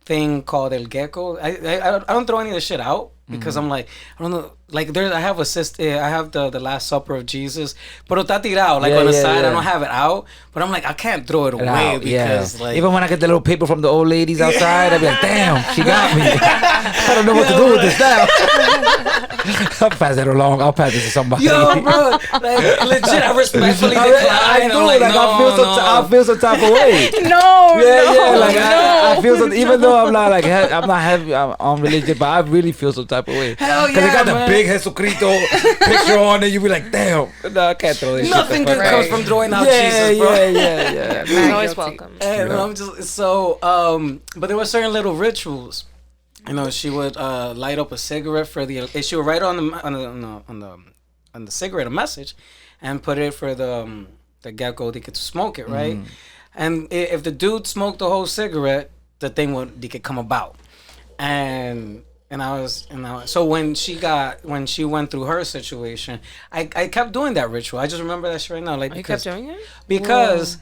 thing called el gecko. I don't throw any of the shit out because I'm like, I don't know, like I have the Last Supper of Jesus, pero está tirado, like on the side. I don't have it out, but I'm like, I can't throw it away because like, even when I get the little paper from the old ladies outside, I be like, damn, she got me. I don't know what to do with this now. I'll pass that along. I'll pass this to somebody. yo, bro, like legit, I respectfully decline. I do. I'm like, no, I feel some type of way. No, Like I feel some, even though I'm not like I'm not heavy on religion, but I really feel some type of way. Hell Because yeah, they got the man. big Jesucristo picture on it. You be like, damn, no, I can't throw this Nothing shit. good the fuck comes out. from throwing out Yeah, Jesus, bro. yeah. It's always welcome. And I'm just so but there were certain little rituals. You know, she would light up a cigarette for the. She would write on the cigarette a message, and put it for the gecko they could smoke it, right? And if the dude smoked the whole cigarette, the thing they could come about. And so when she went through her situation, I kept doing that ritual. I just remember that shit right now, like You kept doing it? because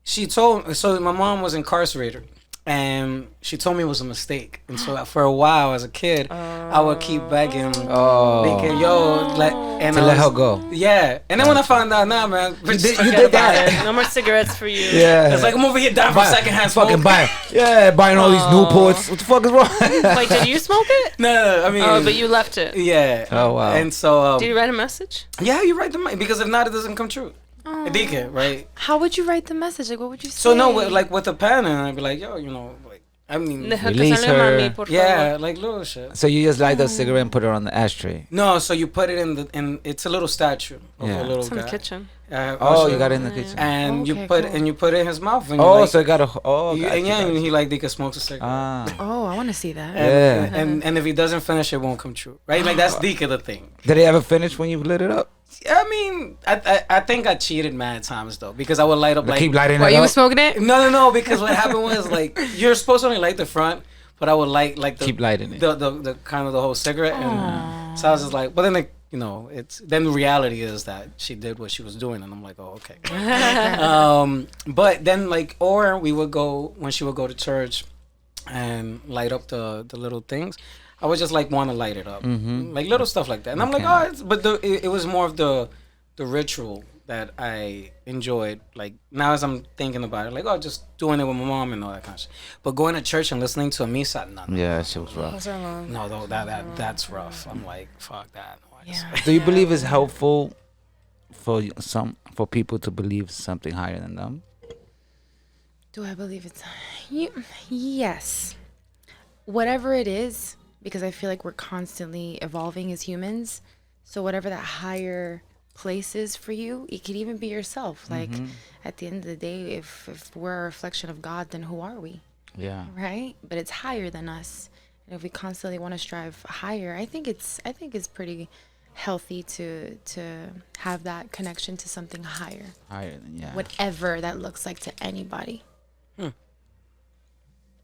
she told. So my mom was incarcerated. And she told me it was a mistake. And so for a while as a kid, I would keep begging, thinking, and to let her go. Yeah. And then when I found out, nah, man, You Forget did about that. it. No more cigarettes for you. Yeah. it's like I'm over here dying from secondhand smoke. Fucking buying all these Newports. What the fuck is wrong? Wait, did you smoke it? No, I mean. Oh, but you left it. Yeah. Oh, wow. And so. Did you write a message? Yeah, you write the mind because if not, it doesn't come true. It did, right? How would you write the message? Like, what would you say? So no, like with a pen, and I'd be like, yo, like, I mean, Release her. yeah, like little shit. So you just light the cigarette and put it on the ashtray. No, so you put it in it's a little statue of a little It's in guy. the kitchen. You got it in the kitchen. And Okay, you put cool. and you put it in his mouth. And So it got a. and and he like they could smoke a cigarette. Oh, I want to see that. And if he doesn't finish, it won't come true, right? Like that's the thing. Did it ever finish when you lit it up? I mean, I think I cheated mad times though because I would light up like Keep lighting While it you up. were smoking it? no because what happened was like you're supposed to only light the front, but I would light like the Keep lighting it. the kind of the whole cigarette, and so I was just like, but then like it's then the reality is that she did what she was doing, and I'm like, oh okay. But then like or we would go when she would go to church and light up the little things. I would just like want to light it up, like little stuff like that. And I'm like, it was more of the ritual that I enjoyed. Like now as I'm thinking about it, like just doing it with my mom and all that kind of shit. But going to church and listening to a misa, no. Yeah, that shit was rough. Those are long. No, though that's rough. I'm like, fuck that. Yeah. Do you believe it's helpful for people to believe something higher than them? Do I believe it's... Yes. Whatever it is, because I feel like we're constantly evolving as humans. So whatever that higher place is for you, it could even be yourself. Like at the end of the day, if we're a reflection of God, then who are we? Yeah. Right? But it's higher than us. And if we constantly want to strive higher, I think it's pretty healthy to have that connection to something higher. Higher than, yeah. Whatever that looks like to anybody.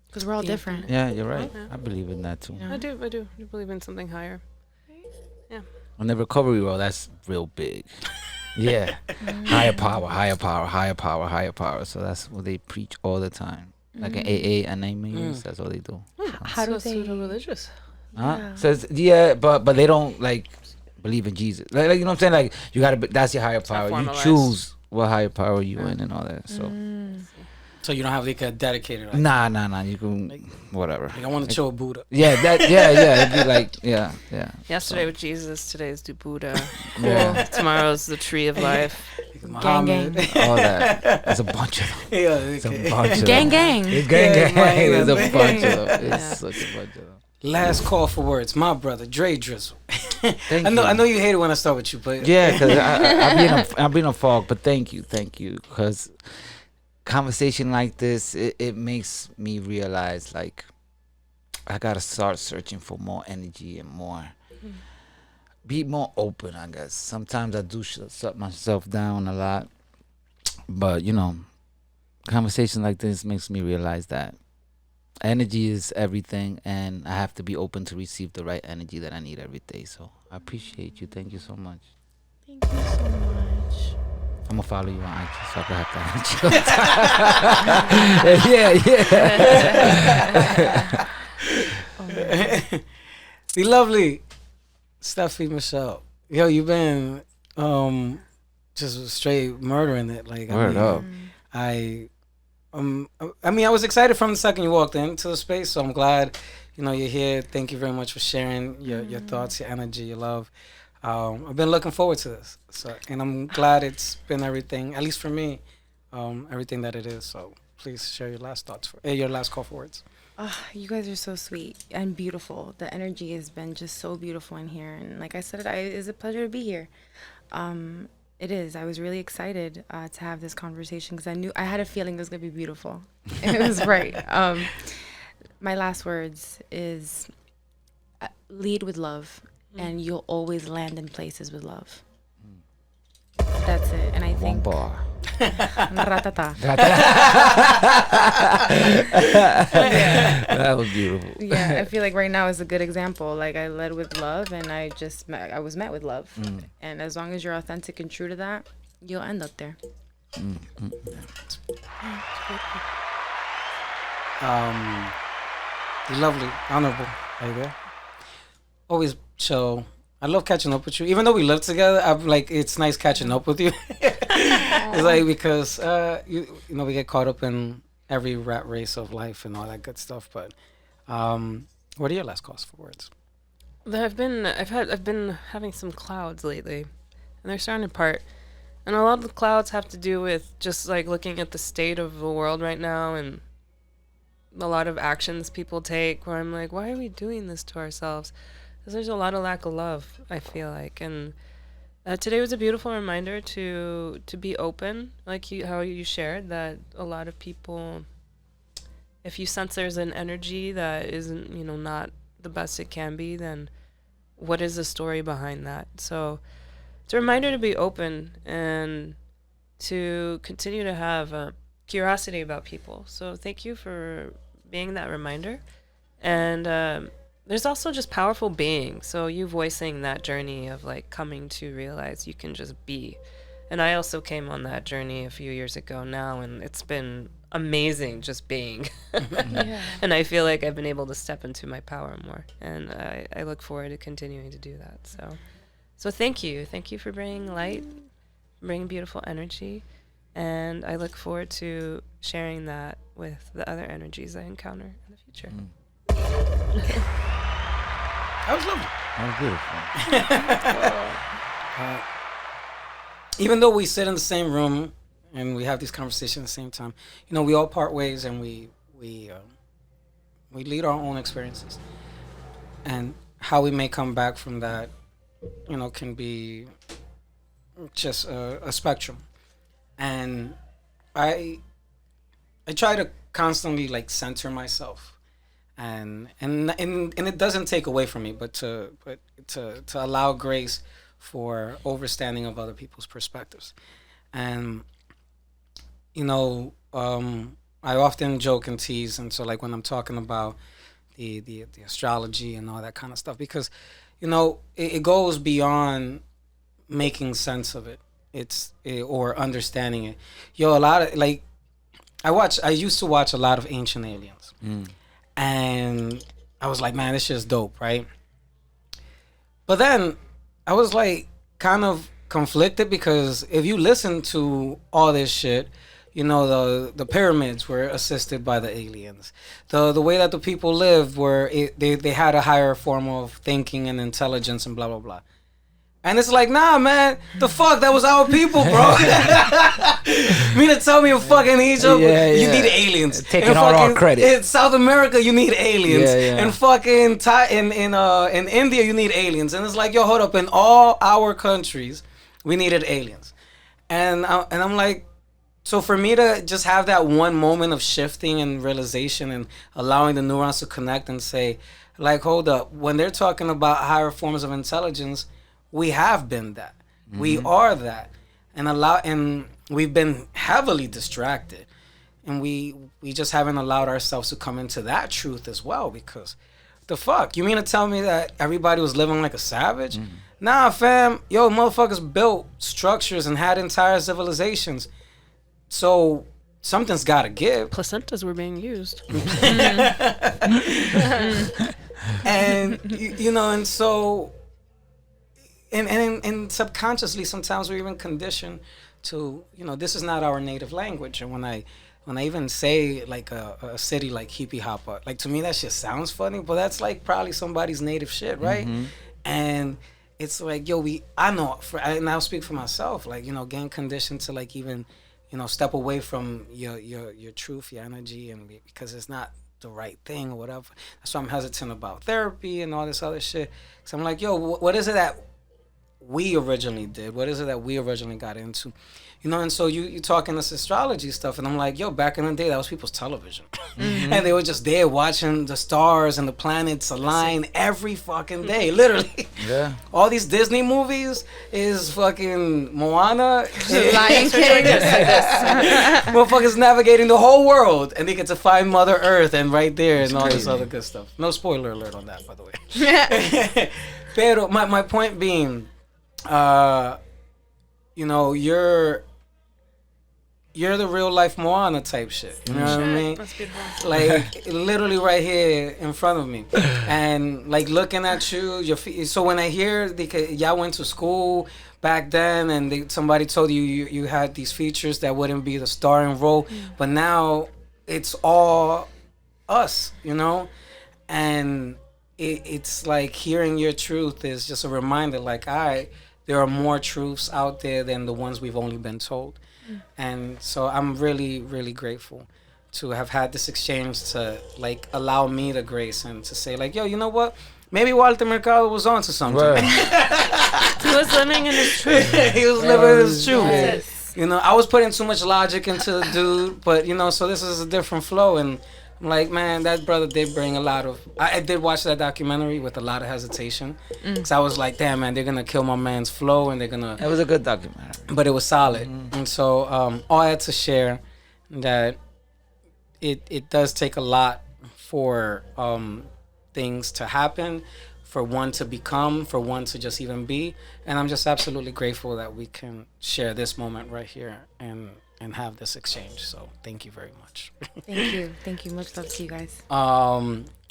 Because we're all different. Yeah, you're right. Okay. I believe in that too. I do believe in something higher. Yeah. On the recovery road, that's real big. Yeah. Higher power, higher power, higher power, higher power. So that's what they preach all the time. Like an AA and meetings, that's what they do. How do they... religious. Huh? So but they don't like believe in Jesus. Like you know what I'm saying? Like you gotta that's your higher power. You formalized. choose what higher power you in and all that. So So you don't have like a dedicated. Like, nah. You can whatever. Like I want to chill with Buddha. Yeah, it'd be like yeah. Yesterday with Jesus, today's the Buddha. Yeah. Tomorrow's the tree of life. Muhammad. All that. There's a bunch of them. Yeah, It's a bunch of Gang, them. gang. It's gang. Yeah, There's a man. bunch of them. Yeah. It's such a bunch of them. Last call for words, my brother Dre Drizzo. Thank I you. know you hate it when I start with you, but Yeah, because I've been a fog, but thank you, because conversation like this, it makes me realize like I gotta start searching for more energy and be more open. I guess sometimes I do shut myself down a lot, but conversation like this makes me realize that energy is everything, and I have to be open to receive the right energy that I need every day. So I appreciate you. Thank you so much. Thank you so much. I'm gonna follow you on IG so I can have that. Yeah. the lovely Steffi Michelle. Yo, you've been just straight murdering it. Like Word up. I was excited from the second you walked into the space, so I'm glad you're here. Thank you very much for sharing your thoughts, your energy, your love. I've been looking forward to this, and I'm glad it's been everything, at least for me, everything that it is. So please share your last thoughts, your last call for words. You guys are so sweet and beautiful. The energy has been just so beautiful in here, and like I said, it's a pleasure to be here. It is. I was really excited to have this conversation because I had a feeling it was gonna be beautiful. It was right. My last words is lead with love, and you'll always land in places with love. That's it. And I One think bar. ratata. That was beautiful. Yeah, I feel like right now is a good example. Like I led with love, and I was met with love. And as long as you're authentic and true to that, you'll end up there. The lovely, honorable, are you there? Always chill. I love catching up with you. Even though we live together, I'm like, it's nice catching up with you. It's like, because, you know, we get caught up in every rat race of life and all that good stuff. But what are your last calls for words? I've been having some clouds lately, and they're starting to part. And a lot of the clouds have to do with just like looking at the state of the world right now, and a lot of actions people take where I'm like, why are we doing this to ourselves? Because there's a lot of lack of love, I feel like. And today was a beautiful reminder to be open, like how you shared that a lot of people, if you sense there's an energy that isn't, you know, not the best it can be, then what is the story behind that? So it's a reminder to be open and to continue to have curiosity about people. So thank you for being that reminder. And there's also just powerful being. So you voicing that journey of like coming to realize you can just be. And I also came on that journey a few years ago now, and it's been amazing just being. Yeah. And I feel like I've been able to step into my power more. And I look forward to continuing to do that. So thank you. Thank you for bringing light, bringing beautiful energy. And I look forward to sharing that with the other energies I encounter in the future. That was lovely. That was beautiful. Even though we sit in the same room and we have these conversations at the same time, you know, we all part ways and we lead our own experiences. And how we may come back from that, you know, can be just a spectrum. And I try to constantly like center myself, and it doesn't take away from me, but to allow grace for understanding of other people's perspectives. And you know, I often joke and tease, and so like when I'm talking about the astrology and all that kind of stuff, because you know it goes beyond making sense of it. Or understanding it. Yo, a lot of like I used to watch a lot of Ancient Aliens. And I was like, man, this shit's dope, right? But then I was like kind of conflicted, because if you listen to all this shit, you know, the pyramids were assisted by the aliens. The way that the people lived they had a higher form of thinking and intelligence and blah blah blah. And it's like, nah, man, the fuck, that was our people, bro. Mean to tell me in fucking Egypt, you need aliens. Taking all our credit. In South America, you need aliens. Yeah. And fucking in India, you need aliens. And it's like, yo, hold up, in all our countries, we needed aliens. And I'm like, so for me to just have that one moment of shifting and realization and allowing the neurons to connect and say, like, hold up, when they're talking about higher forms of intelligence, we have been that. Mm-hmm. We are that. And we've been heavily distracted. And we just haven't allowed ourselves to come into that truth as well, because the fuck? You mean to tell me that everybody was living like a savage? Mm-hmm. Nah, fam. Yo, motherfuckers built structures and had entire civilizations. So something's got to give. Placentas were being used. And, you know, and so... And subconsciously, sometimes we're even conditioned to, you know, this is not our native language. And when I even say like a city like Hippie Hopper, like to me that shit sounds funny, but that's like probably somebody's native shit, right? Mm-hmm. And it's like, yo, I now speak for myself, like, you know, getting conditioned to like even, you know, step away from your truth, your energy, and because it's not the right thing or whatever. That's why I'm hesitant about therapy and all this other shit. So I'm like, yo, what is it that we originally did? What is it that we originally got into? You know, and so you talking this astrology stuff, and I'm like, yo, back in the day, that was people's television. Mm-hmm. And they were just there watching the stars and the planets align every fucking day, literally. Yeah. All these Disney movies is fucking Moana. Lion King. Motherfuckers navigating the whole world, and they get to find Mother Earth and right there and all this other good stuff. No spoiler alert on that, by the way. Pero my point being, you know, you're the real life Moana type shit. You know what I mean? That's beautiful. Like literally right here in front of me, and like looking at you, your feet. So when I hear y'all went to school back then, and somebody told you had these features that wouldn't be the starring role, but now it's all us, you know, and it's like hearing your truth is just a reminder. Like, there are more truths out there than the ones we've only been told. And so I'm really, really grateful to have had this exchange to like allow me the grace and to say like, yo, you know what? Maybe Walter Mercado was onto something. Right. He was living in his truth. He was living in his truth. Yes. You know, I was putting too much logic into the dude, but you know, so this is a different flow. And I'm like, man, that brother did bring a lot of. I did watch that documentary with a lot of hesitation, because I was like, damn, man, they're gonna kill my man's flow, and they're gonna. It was a good documentary. But it was solid, and so all I had to share that it does take a lot for things to happen, for one to become, for one to just even be, and I'm just absolutely grateful that we can share this moment right here and have this exchange. So thank you very much. Thank you. Much love to you guys.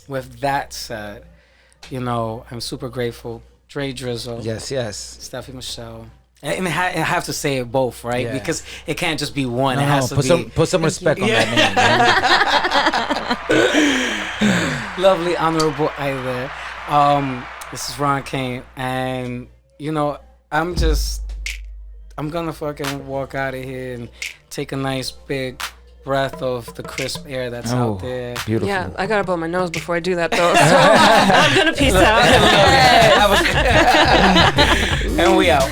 With that said, you know, I'm super grateful. Dre Drizzo. Yes. Steffi Michelle. And I have to say it both, right? Yeah. Because it can't just be one. No, it has to be. put some respect on that name. Lovely, honorable either. This is Ron Kain, and you know, I'm gonna fucking walk out of here and take a nice big breath of the crisp air that's out there. Beautiful. Yeah, I gotta blow my nose before I do that though. So I'm gonna peace out. And we out.